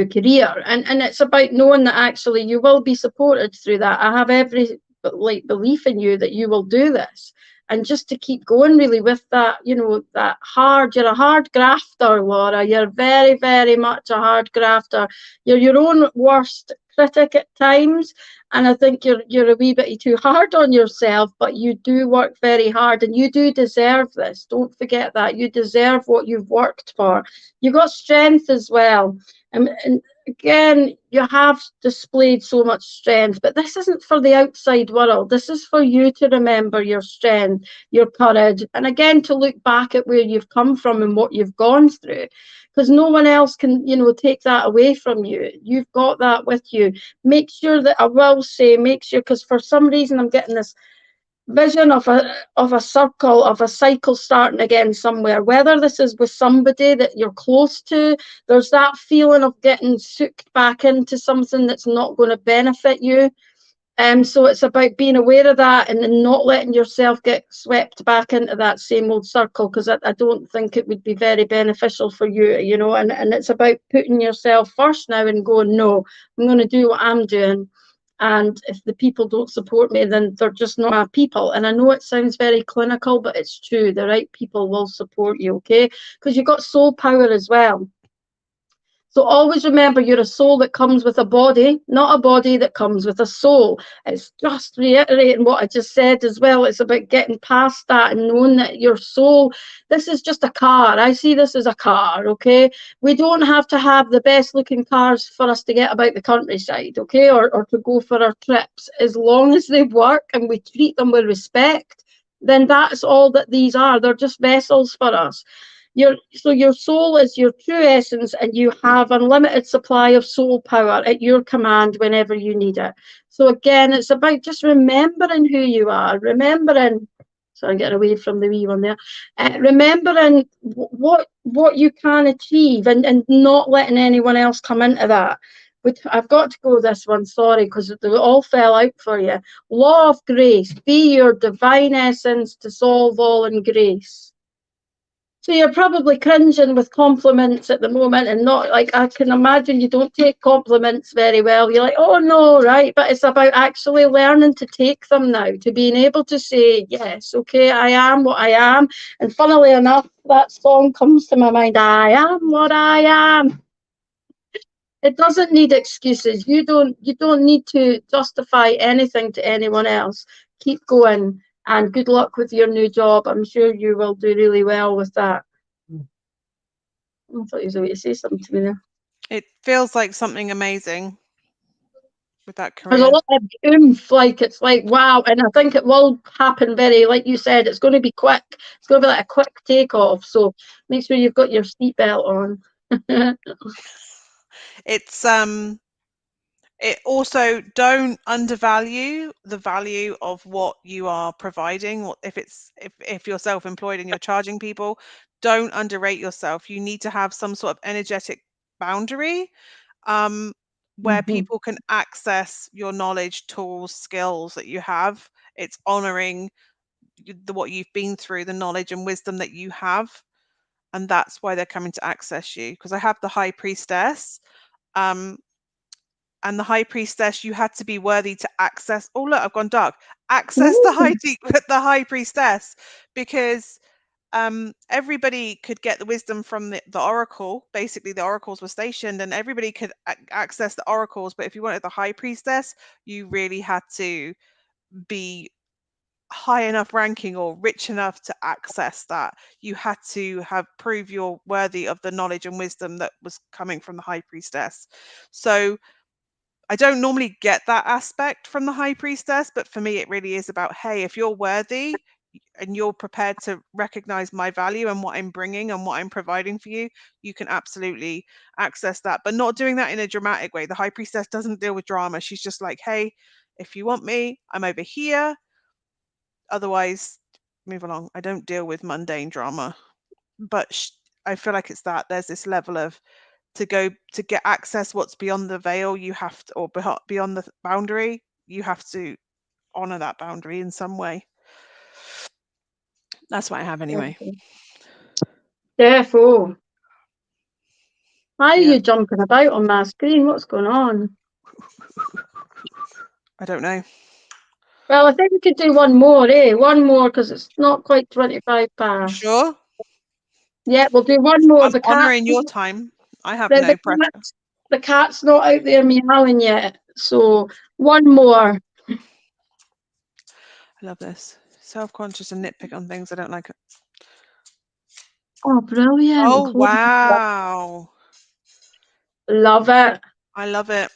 career, and it's about knowing that actually you will be supported through that. I have every like belief in you that you will do this, and just to keep going really with that, you know, that hard, you're a hard grafter, Laura. You're very, very much a hard grafter. You're your own worst critic at times, and I think you're a wee bit too hard on yourself, but you do work very hard and you do deserve this. Don't forget that. You deserve what you've worked for. You've got strength as well. And again, you have displayed so much strength, but this isn't for the outside world. This is for you to remember your strength, your courage, and again, to look back at where you've come from and what you've gone through, because no one else can, take that away from you. You've got that with you. Make sure that, I will say, make sure, because for some reason I'm getting this vision of a circle, of a cycle starting again somewhere, whether this is with somebody that you're close to. There's that feeling of getting sucked back into something that's not going to benefit you. So it's about being aware of that and then not letting yourself get swept back into that same old circle, because I don't think it would be very beneficial for you, and it's about putting yourself first now and going, no, I'm going to do what I'm doing. And if the people don't support me, then they're just not my people. And I know it sounds very clinical, but it's true. The right people will support you, okay? Because you've got soul power as well. So always remember, you're a soul that comes with a body, not a body that comes with a soul. It's just reiterating what I just said as well. It's about getting past that and knowing that your soul, this is just a car. I see this as a car, okay? We don't have to have the best looking cars for us to get about the countryside, okay? Or to go for our trips. As long as they work and we treat them with respect, then that's all that these are. They're just vessels for us. So your soul is your true essence, and you have unlimited supply of soul power at your command whenever you need it. So again, it's about just remembering who you are, remembering So I'm getting away from the wee one there. Remembering what you can achieve, and not letting anyone else come into that. But I've got to go this one, sorry, because they all fell out for you. Law of grace, be your divine essence, dissolve all in grace. So you're probably cringing with compliments at the moment, and not like, I can imagine you don't take compliments very well. You're like, oh no, right? But it's about actually learning to take them now, to being able to say, yes, okay, I am what I am. And funnily enough, that song comes to my mind, I am what I am. It doesn't need excuses. You don't need to justify anything to anyone else. Keep going, and good luck with your new job. I'm sure you will do really well with that. I thought you was going to say something to me there. It feels like something amazing with that There's a career. lot of oomph, like it's like wow, and I think it will happen very, like you said, it's going to be quick. It's going to be like a quick takeoff. So make sure you've got your seatbelt on. It's it also, don't undervalue the value of what you are providing. If you're self-employed and you're charging people, don't underrate yourself. You need to have some sort of energetic boundary where Mhm. people can access your knowledge, tools, skills that you have. It's honoring what you've been through, the knowledge and wisdom that you have, and that's why they're coming to access you. Because I have the high priestess, and the high priestess, you had to be worthy to access. Oh look, I've gone dark. Access the Ooh. the high priestess, because everybody could get the wisdom from the oracle. Basically, the oracles were stationed, and everybody could access the oracles. But if you wanted the high priestess, you really had to be high enough ranking or rich enough to access that. You had to have prove you're worthy of the knowledge and wisdom that was coming from the high priestess. So I don't normally get that aspect from the high priestess, but for me, it really is about, hey, if you're worthy and you're prepared to recognize my value and what I'm bringing and what I'm providing for you, you can absolutely access that, but not doing that in a dramatic way. The high priestess doesn't deal with drama. She's just like, hey, if you want me, I'm over here. Otherwise, move along. I don't deal with mundane drama, but I feel like it's that there's this level of, to get access what's beyond the veil, you have to, or beyond the boundary, you have to honor that boundary in some way. That's what I have anyway. Defo. Why are Yeah, you jumping about on my screen? What's going on? I don't know. Well, I think we could do one more, eh? One more, because it's not quite 25 You past. sure? Yeah, we'll do one more. I'm honoring your time. I have The, no the, pressure. cat's, the cat's not out there meowing yet. So one more. I love this. Self-conscious and nitpick on things I don't like. Oh, brilliant. Oh Including wow, love it. I love it.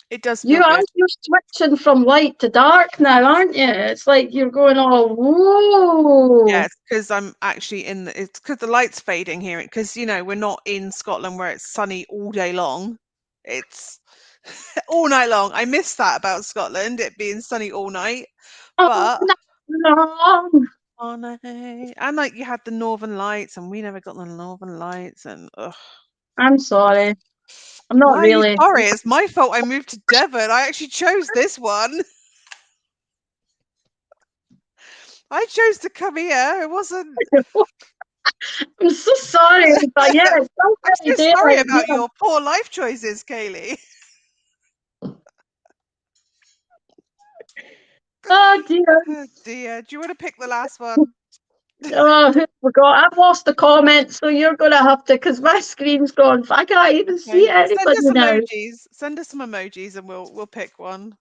It does You feel are good. you're switching from light to dark now, aren't you? It's like you're going all Yeah, whoa. it's because I'm actually in the, it's because the light's fading here, because we're not in Scotland where it's sunny all day long. It's all night long. I miss that about Scotland, it being sunny all night. Oh, But no. oh no, and like you had the Northern Lights, and we never got the Northern Lights, and ugh. I'm sorry. I'm not Why are you really. sorry? It's my fault. I moved to Devon. I actually chose this one. I chose to come here. It wasn't. I'm so sorry, but yeah, it's still I'm pretty so sorry daylight about here. your poor life choices, Kayleigh. Oh dear. Oh dear. Do you want to pick the last one? Oh, who forgot? I've lost the comments, so you're gonna have to, because my screen's gone. I can't even see Okay. Send anybody us now. emojis. Send us some emojis, and we'll pick one.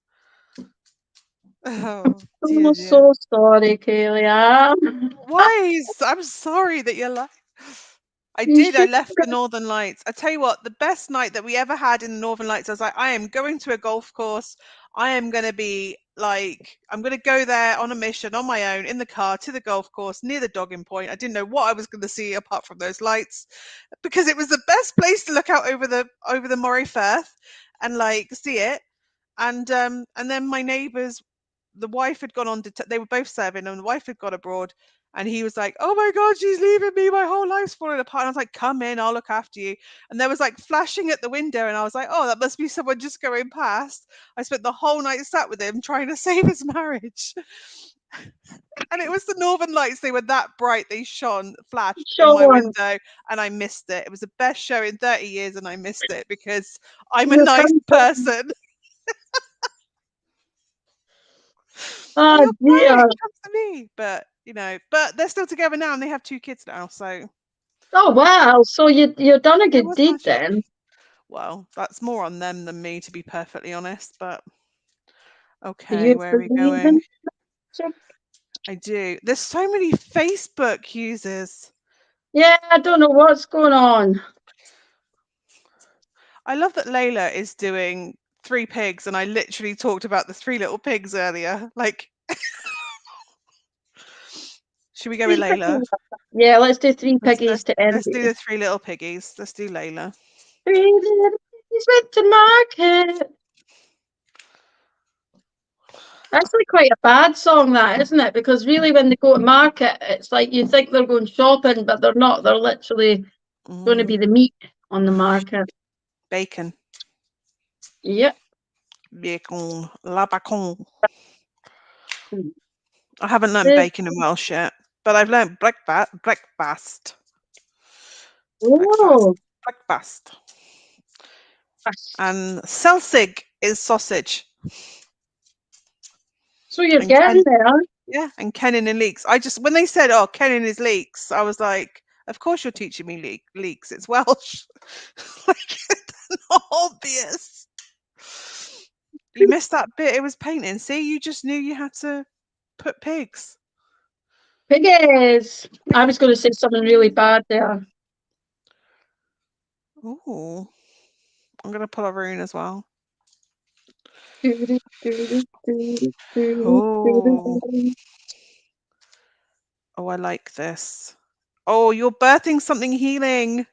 Oh I'm dear, dear. so sorry, Kayleigh. Why? I'm sorry that you're like. I You did. I should. left the Northern Lights. I tell you what, the best night that we ever had in the Northern Lights, I was like, I am going to a golf course. I am going to be like, I'm going to go there on a mission on my own in the car to the golf course near the dogging point. I didn't know what I was going to see apart from those lights, because it was the best place to look out over the Moray Firth and like see it. And then my neighbours the wife had gone on. They were both serving, and the wife had gone abroad. And he was like, "Oh my God, she's leaving me. My whole life's falling apart." And I was like, "Come in, I'll look after you." And there was like flashing at the window, and I was like, "Oh, that must be someone just going past." I spent the whole night sat with him trying to save his marriage. And it was the Northern Lights. They were that bright. They shone, flashed in my Sean, window, and I missed it. It was the best show in 30 years, and I missed it because I'm a your nice cousin. person. Oh, Oh you're dear. great. Come to me. But, but they're still together now, and they have 2 kids now. So Oh wow. So you've done a it good was deed nice. then. Well, that's more on them than me, to be perfectly honest. But Do okay, you where are we believe going? in magic? I do. There's so many Facebook users. Yeah, I don't know what's going on. I love that Layla is doing 3 pigs, and I literally talked about the 3 little pigs earlier. Like, should we go with Three Layla? piggies. Yeah, let's do three Let's piggies let's to end let's do it. the 3 little piggies. Let's do Layla. Three little piggies went to market. Actually, quite a bad song, that, isn't it? Because really, when they go to market, it's like you think they're going shopping, but they're not. They're literally going to be the meat on the market. Bacon. Yep. Bacon. La bacon. I haven't learnt This, bacon in Welsh yet, but I've learnt breakfast. Breakfast. oh, Breakfast. And Celsig is sausage. so you're And getting there. yeah, and Kennan and leeks. I just when they said, "Oh, Kennan is leeks," I was like, "Of course you're teaching me leeks. It's Welsh." Like, not obvious. You missed that bit. It was painting. See, you just knew you had to put pigs. Piggies. I was going to say something really bad there. Ooh, I'm gonna pull a rune as well. Oh, oh, I like this. Oh, you're birthing something healing.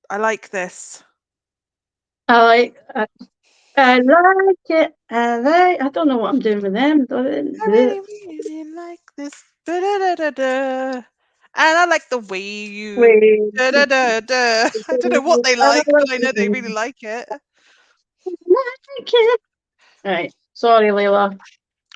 I like this. I like. I like it. I don't know what I'm doing with them. I really, really like this. Da, da, da, da, da. And I like the way you. Wait. Da, da, da, da. I don't know what they I like, but I know they really like it. like it. Right. Sorry, Layla.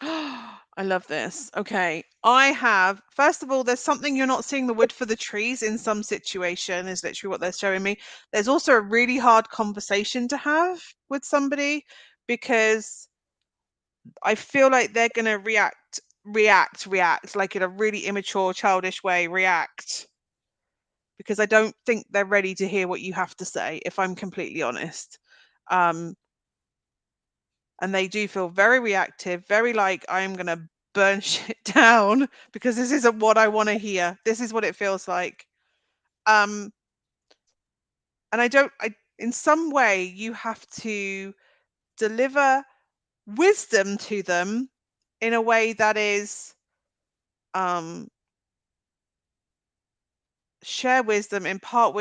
I love this. Okay. I have, first of all, there's something you're not seeing the wood for the trees in some situation, is literally what they're showing me. There's also a really hard conversation to have with somebody because I feel like they're going to react, like in a really immature, childish way, react because I don't think they're ready to hear what you have to say, if I'm completely honest. And they do feel very reactive, very like, I'm going to burn shit down because this isn't what I want to hear. This is what it feels like. And in some way, you have to deliver wisdom to them in a way that is, share wisdom, impart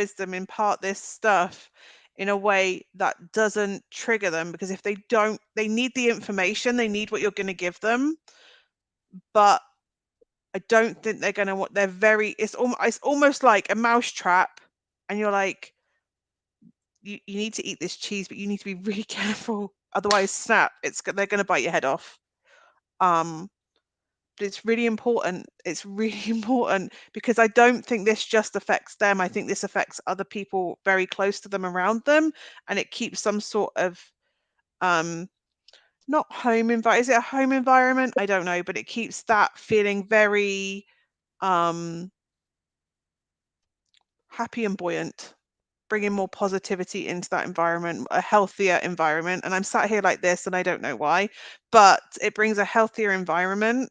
this stuff in a way that doesn't trigger them, because if they don't, they need the information, they need what you're going to give them, but I don't think they're going to what they're very it's almost like a mouse trap, and you're like, you need to eat this cheese, but you need to be really careful, otherwise snap, they're going to bite your head off. But it's really important. It's really important because I don't think this just affects them. I think this affects other people very close to them, around them, and it keeps some sort of not home environment. Is it a home environment? I don't know, but it keeps that feeling very happy and buoyant, bringing more positivity into that environment, a healthier environment. And I'm sat here like this, and I don't know why, but it brings a healthier environment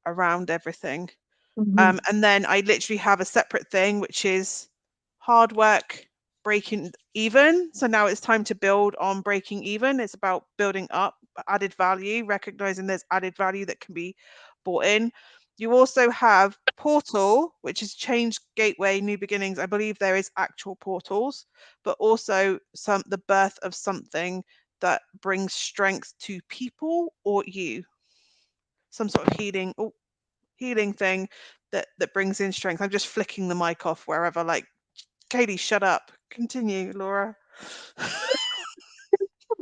around everything. And then I literally have a separate thing, which is hard work, breaking even. So now it's time to build on breaking even. It's about building up added value, recognizing there's added value that can be brought in. You also have portal, which is change, gateway, new beginnings. I believe there is actual portals, but also the birth of something that brings strength to people or you? Some sort of healing thing that brings in strength. I'm just flicking the mic off wherever. Like, Katie, shut up. Continue, Laura.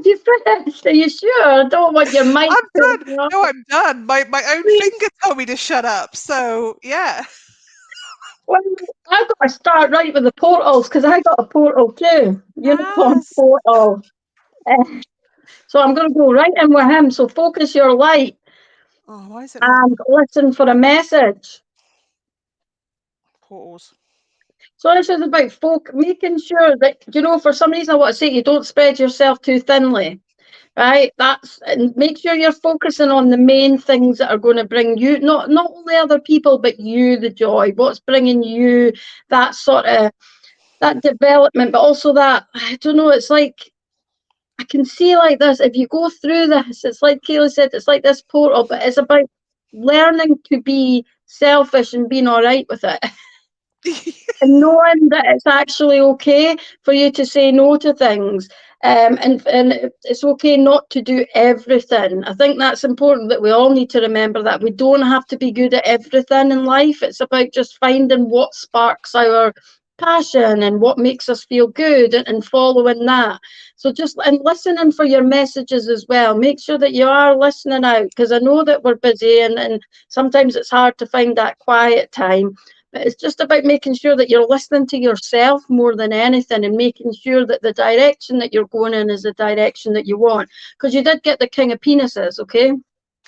You finished? Are you sure? I don't want your mic I'm to done. No, I'm done. My own finger told me to shut up. So yeah. Well, I got to start right with the portals because I got a portal too. Unicorn Yes. portal. Eh, so I'm going to go right in with him. So focus your light Oh, why is it not and listen for a message. portals? So this is about making sure that, for some reason I want to say you don't spread yourself too thinly, right? And make sure you're focusing on the main things that are going to bring you, not only other people, but you the joy. What's bringing you that sort of, that development, but also that, I don't know, it's like, I can see like this, if you go through this, it's like Kayleigh said, it's like this portal, but it's about learning to be selfish and being all right with it. And knowing that it's actually okay for you to say no to things, and it's okay not to do everything. I think that's important, that we all need to remember that we don't have to be good at everything in life. It's about just finding what sparks our passion and what makes us feel good, and following that. So just and listening for your messages as well. Make sure that you are listening out, because I know that we're busy, and sometimes it's hard to find that quiet time. But it's just about making sure that you're listening to yourself more than anything, and making sure that the direction that you're going in is the direction that you want. Because you did get the King of Penises, okay?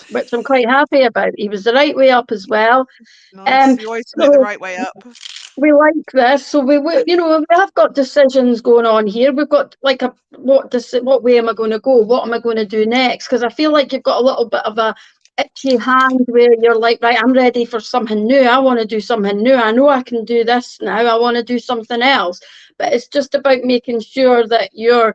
Which I'm quite happy about. He was the right way up as well. Nice. You always put it the So right way up. we like this. So we have got decisions going on here. We've got like what way am I going to go? What am I going to do next? Because I feel like you've got a little bit of a itchy hand where you're like, right, I'm ready for something new. I want to do something new. I know I can do this now. I want to do something else. But it's just about making sure that you're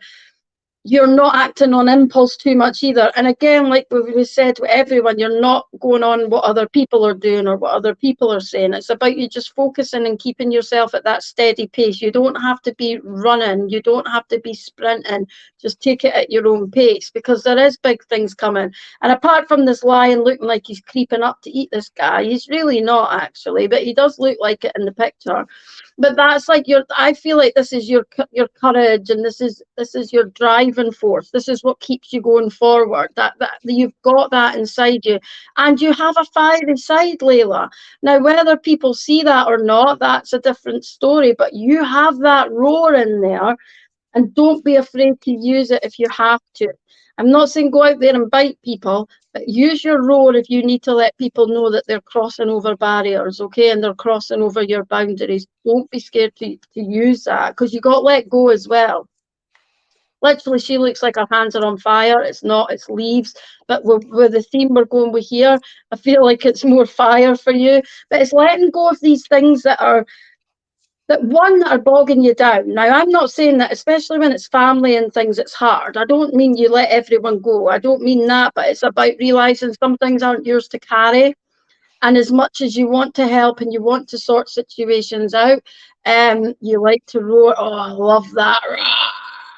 not acting on impulse too much either. And again, like we said to everyone, you're not going on what other people are doing or what other people are saying. It's about you just focusing and keeping yourself at that steady pace. You don't have to be running. You don't have to be sprinting. Just take it at your own pace, because there is big things coming. And apart from this lion looking like he's creeping up to eat this guy, he's really not actually, but he does look like it in the picture. But that's like I feel like this is your courage, and this is your driving force. This is what keeps you going forward. That you've got that inside you, and you have a fiery side, Layla. Now, whether people see that or not, that's a different story, but you have that roar in there, and don't be afraid to use it if you have to. I'm not saying go out there and bite people, but use your roar if you need to let people know that they're crossing over barriers, okay, and they're crossing over your boundaries. Don't be scared to use that, because you got let go as well. Literally, she looks like her hands are on fire. It's not, it's leaves. But with the theme we're going with here, I feel like it's more fire for you. But it's letting go of these things that are bogging you down. Now, I'm not saying that, especially when it's family and things, it's hard. I don't mean you let everyone go. I don't mean that, but it's about realizing some things aren't yours to carry. And as much as you want to help and you want to sort situations out, you like to roar. Oh, I love that.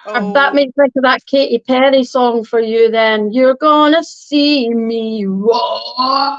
That Oh, makes me think of that Katy Perry song for you then. You're gonna see me roar.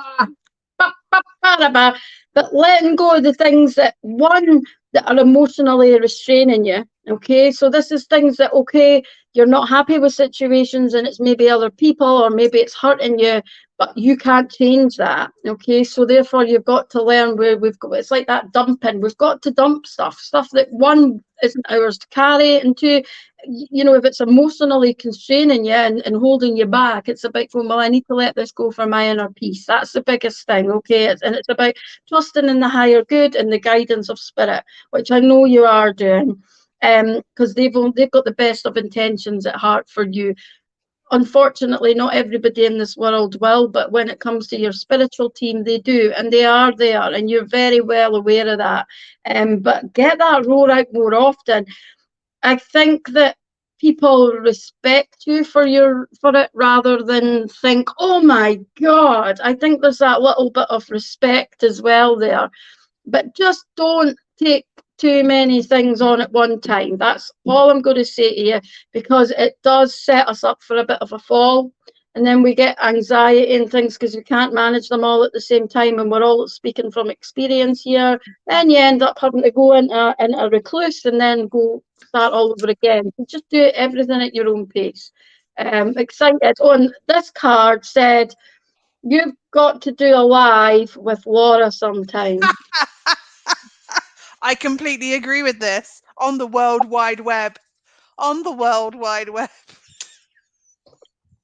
But letting go of the things that are emotionally restraining you. Okay, so this is things that, okay, you're not happy with situations, and it's maybe other people, or maybe it's hurting you, but you can't change that. Okay, so therefore you've got to learn where it's like that dumping. We've got to dump stuff that, one, isn't ours to carry, and two, if it's emotionally constraining you and holding you back, it's about going, well, I need to let this go for my inner peace. That's the biggest thing. Okay, and it's about trusting in the higher good and the guidance of spirit, which I know you are doing, because they've got the best of intentions at heart for you. Unfortunately, not everybody in this world will, but when it comes to your spiritual team, they do, and they are there, and you're very well aware of that. But get that roar out more often. I think that people respect you for it, rather than think, oh my God. I think there's that little bit of respect as well there. But just don't take too many things on at one time. That's all I'm going to say to you, because it does set us up for a bit of a fall. And then we get anxiety and things because we can't manage them all at the same time. And we're all speaking from experience here. Then you end up having to go into a recluse and then go start all over again. So just do everything at your own pace. Excited. On this card said, you've got to do a live with Laura sometime. I completely agree with this. On the World Wide Web. On the World Wide Web.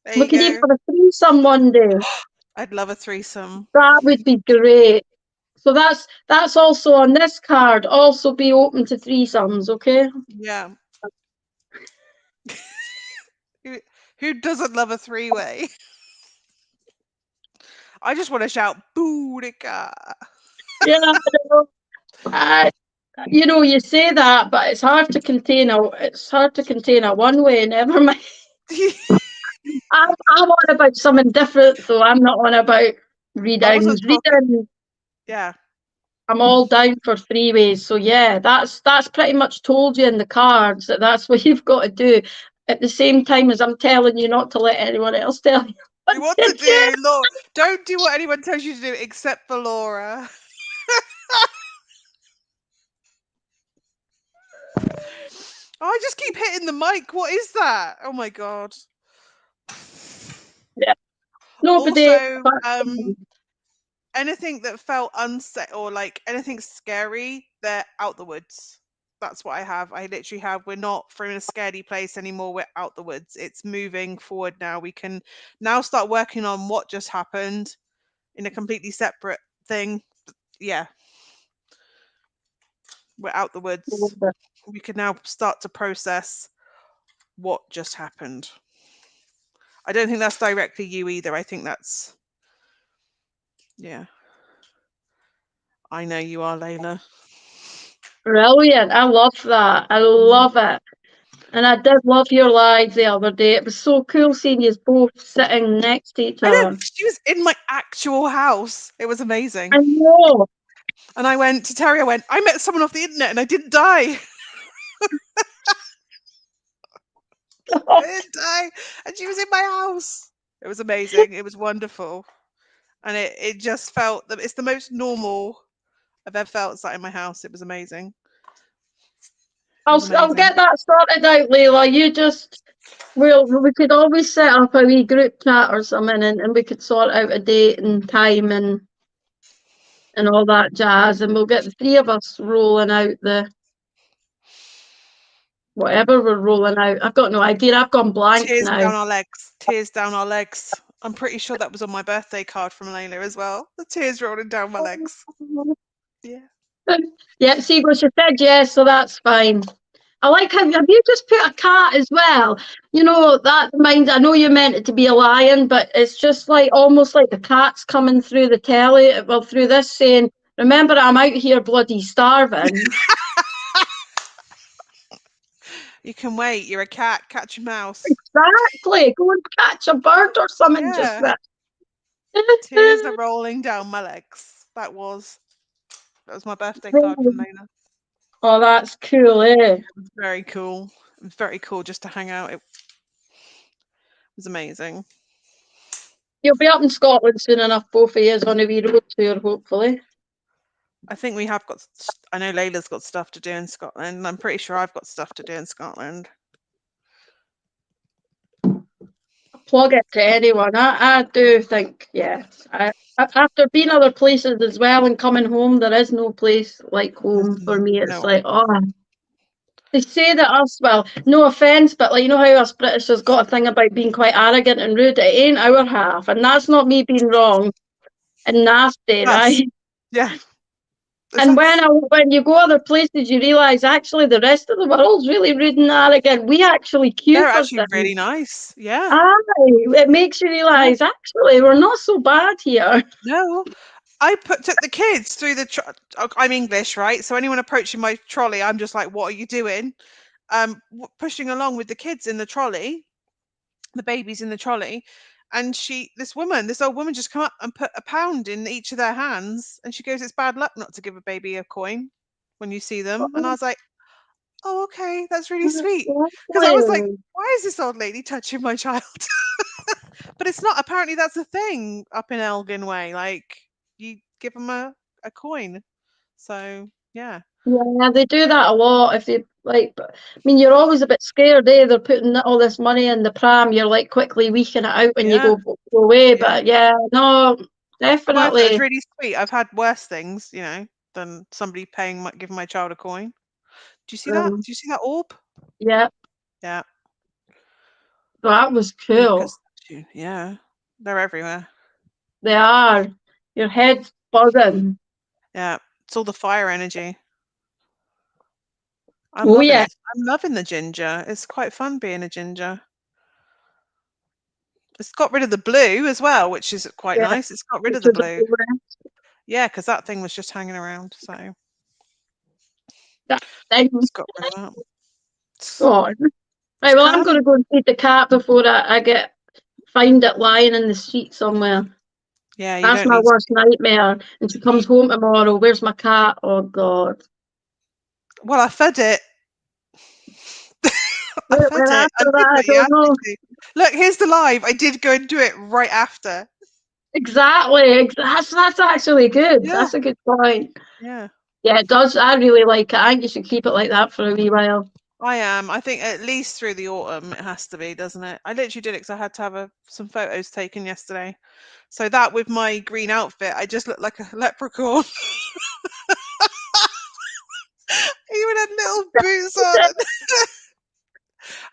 There We you could even go. have a threesome one day. I'd love a threesome. That would be great. So that's also on this card. Also be open to threesomes, okay? Yeah. Who, who doesn't love a three-way? I just want to shout, Boudica. Yeah, I know. You know, you say that, but it's hard to contain a one way. Never mind. I'm on about something different, though. I'm not on about I wasn't readings. talking. Reading, Yeah. I'm all down for three ways. So yeah, that's pretty much told you in the cards that that's what you've got to do. At the same time as I'm telling you not to let anyone else tell you You what want to to do. do, Laura? Don't do what anyone tells you to do except for Laura. Oh, I just keep hitting the mic. What is that? Oh my god. Yeah. Nobody. Also, anything that felt unset or like anything scary, they're out the woods. That's what I have. I literally have. We're not from a scaredy place anymore. We're out the woods. It's moving forward now. We can now start working on what just happened in a completely separate thing. Yeah, we're out the woods. We can now start to process what just happened. I don't think that's directly you either. I think that's, yeah. I know you are, Layla. Brilliant. I love that. I love it. And I did love your live the other day. It was so cool seeing you both sitting next to each I know other. she was in my actual house. It was amazing. I know. And I went to Terry. I went, I met someone off the internet and I didn't die. I didn't die. And she was in my house. It was amazing. It was wonderful. And it just felt that it's the most normal I've ever felt sat in my house. It was amazing. It was I'll amazing. get that sorted out, Layla. You just we could always set up a wee group chat or something, and we could sort out a date and time and all that jazz, and we'll get the three of us rolling out the whatever we're rolling out. I've got no idea. I've gone blank Tears now. down our legs. Tears down our legs. I'm pretty sure that was on my birthday card from Layla as well. The tears rolling down my legs. Yeah. Yeah, see, well, she said yes, so that's fine. I like how have you just put a cat as well? You know, that reminds, I know you meant it to be a lion, but it's just like almost like the cat's coming through the telly, well, through this saying, remember, I'm out here bloody starving. You can wait. You're a cat. Catch a mouse. Exactly. Go and catch a bird or something just Yeah. there. Tears are rolling down my legs. That was my birthday card from Layla. Oh, that's cool, eh? It was very cool. It was very cool just to hang out. It was amazing. You'll be up in Scotland soon enough, both of you on a wee road tour, hopefully. I think we have got. I know Layla's got stuff to do in Scotland. I'm pretty sure I've got stuff to do in Scotland. Plug it to anyone. I do think, yes. After being other places as well and coming home, there is no place like home for me. It's No. like, oh, they say that us, well, no offence, but like, you know how us Britishers got a thing about being quite arrogant and rude? It ain't our half. And that's not me being wrong and nasty, Us. right? Yeah. It's And us. when you go other places, you realise actually the rest of the world's really rude and arrogant. We actually queue They're for actually things. really nice. Yeah. Aye, it makes you Yeah. realise actually we're not so bad here. No. I took the kids through the. I'm English, right? So anyone approaching my trolley, I'm just like, "What are you doing?" Pushing along with the kids in the trolley, the babies in the trolley, and this old woman, just come up and put a pound in each of their hands, and she goes, "It's bad luck not to give a baby a coin." when you see them. And I Oh, was like, oh, okay, that's really that's sweet. Because I was like, lovely. why is this old lady touching my child? But it's not. Apparently, that's a thing up in Elgin Way. Like, you give them a coin. So, yeah. Yeah, they do that a lot. If they like, I mean, you're always a bit scared, eh? They're putting all this money in the pram. You're like quickly weaking it out when you Yeah. go away. Yeah. But yeah, no, But I thought it was definitely. really sweet. I've had worse things, than somebody giving my child a coin. Do you see that? Um, Do you see that orb? yeah, Yeah. that was Lucas. cool. Yeah. They're everywhere. They are. Your head's buzzing. Yeah. It's all the fire energy. I'm Oh loving yeah, it. I'm loving the ginger. It's quite fun being a ginger. It's got rid of the blue as well, which is quite yeah. nice. It's got rid of Which the is blue. Yeah, because that thing was just hanging around. So that thing. it's got rid of that. It's, Oh, it's right. Well, I'm going calm. to go and feed the cat before I find it lying in the street somewhere. Yeah, you That's don't my need to. worst nightmare. And she comes home tomorrow. Where's my cat? Oh God. Well, I fed it. I Where, fed where it. I after did that, I what you don't asked me know. to. Look, here's the live. I did go and do it right after. Exactly. That's actually good. Yeah, That's a good point. yeah. Yeah, it does. I really like it. I think you should keep it like that for a wee while. I am. I think at least through the autumn it has to be, doesn't it? I literally did it because I had to have some photos taken yesterday. So that with my green outfit, I just looked like a leprechaun. I even had little boots on.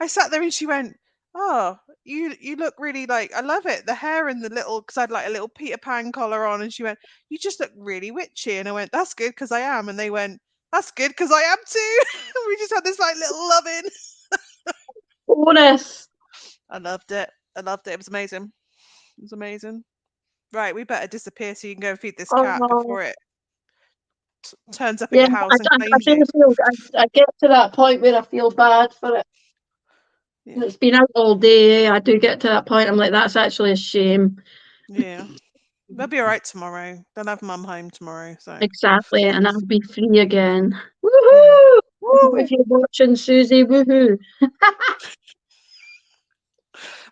I sat there and she went, "Oh, you look really like I love it. The hair and the little because I had like a little Peter Pan collar on." And she went, "You just look really witchy." And I went, "That's good because I am." And they went, "That's good because I am too." We just had this like little loving. Bonus. I loved it. I loved it. It was amazing. It was amazing. Right, we better disappear so you can go and feed this cat Oh, before it turns up at yeah. your house and I claims do you. feel. I get to that point where I feel bad for it. Yeah, It's been out all day. I do get to that point. I'm like, that's actually a shame. yeah. They'll be all right tomorrow. They'll have mum home tomorrow. So Exactly, and I'll be free again. yeah. Woohoo! Woo! If you're watching, Susie, woohoo!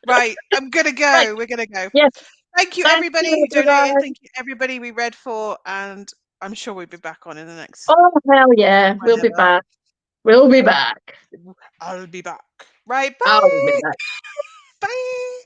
Right, I'm gonna Right. go. We're gonna go. Yes. Thank you, Thank everybody you, who donated. everyone. Thank you, everybody we read for, and I'm sure we'll be back on in the next Oh hell yeah, we'll be whenever. back. We'll be back. I'll be back. Right, I'll be bye. back. Bye.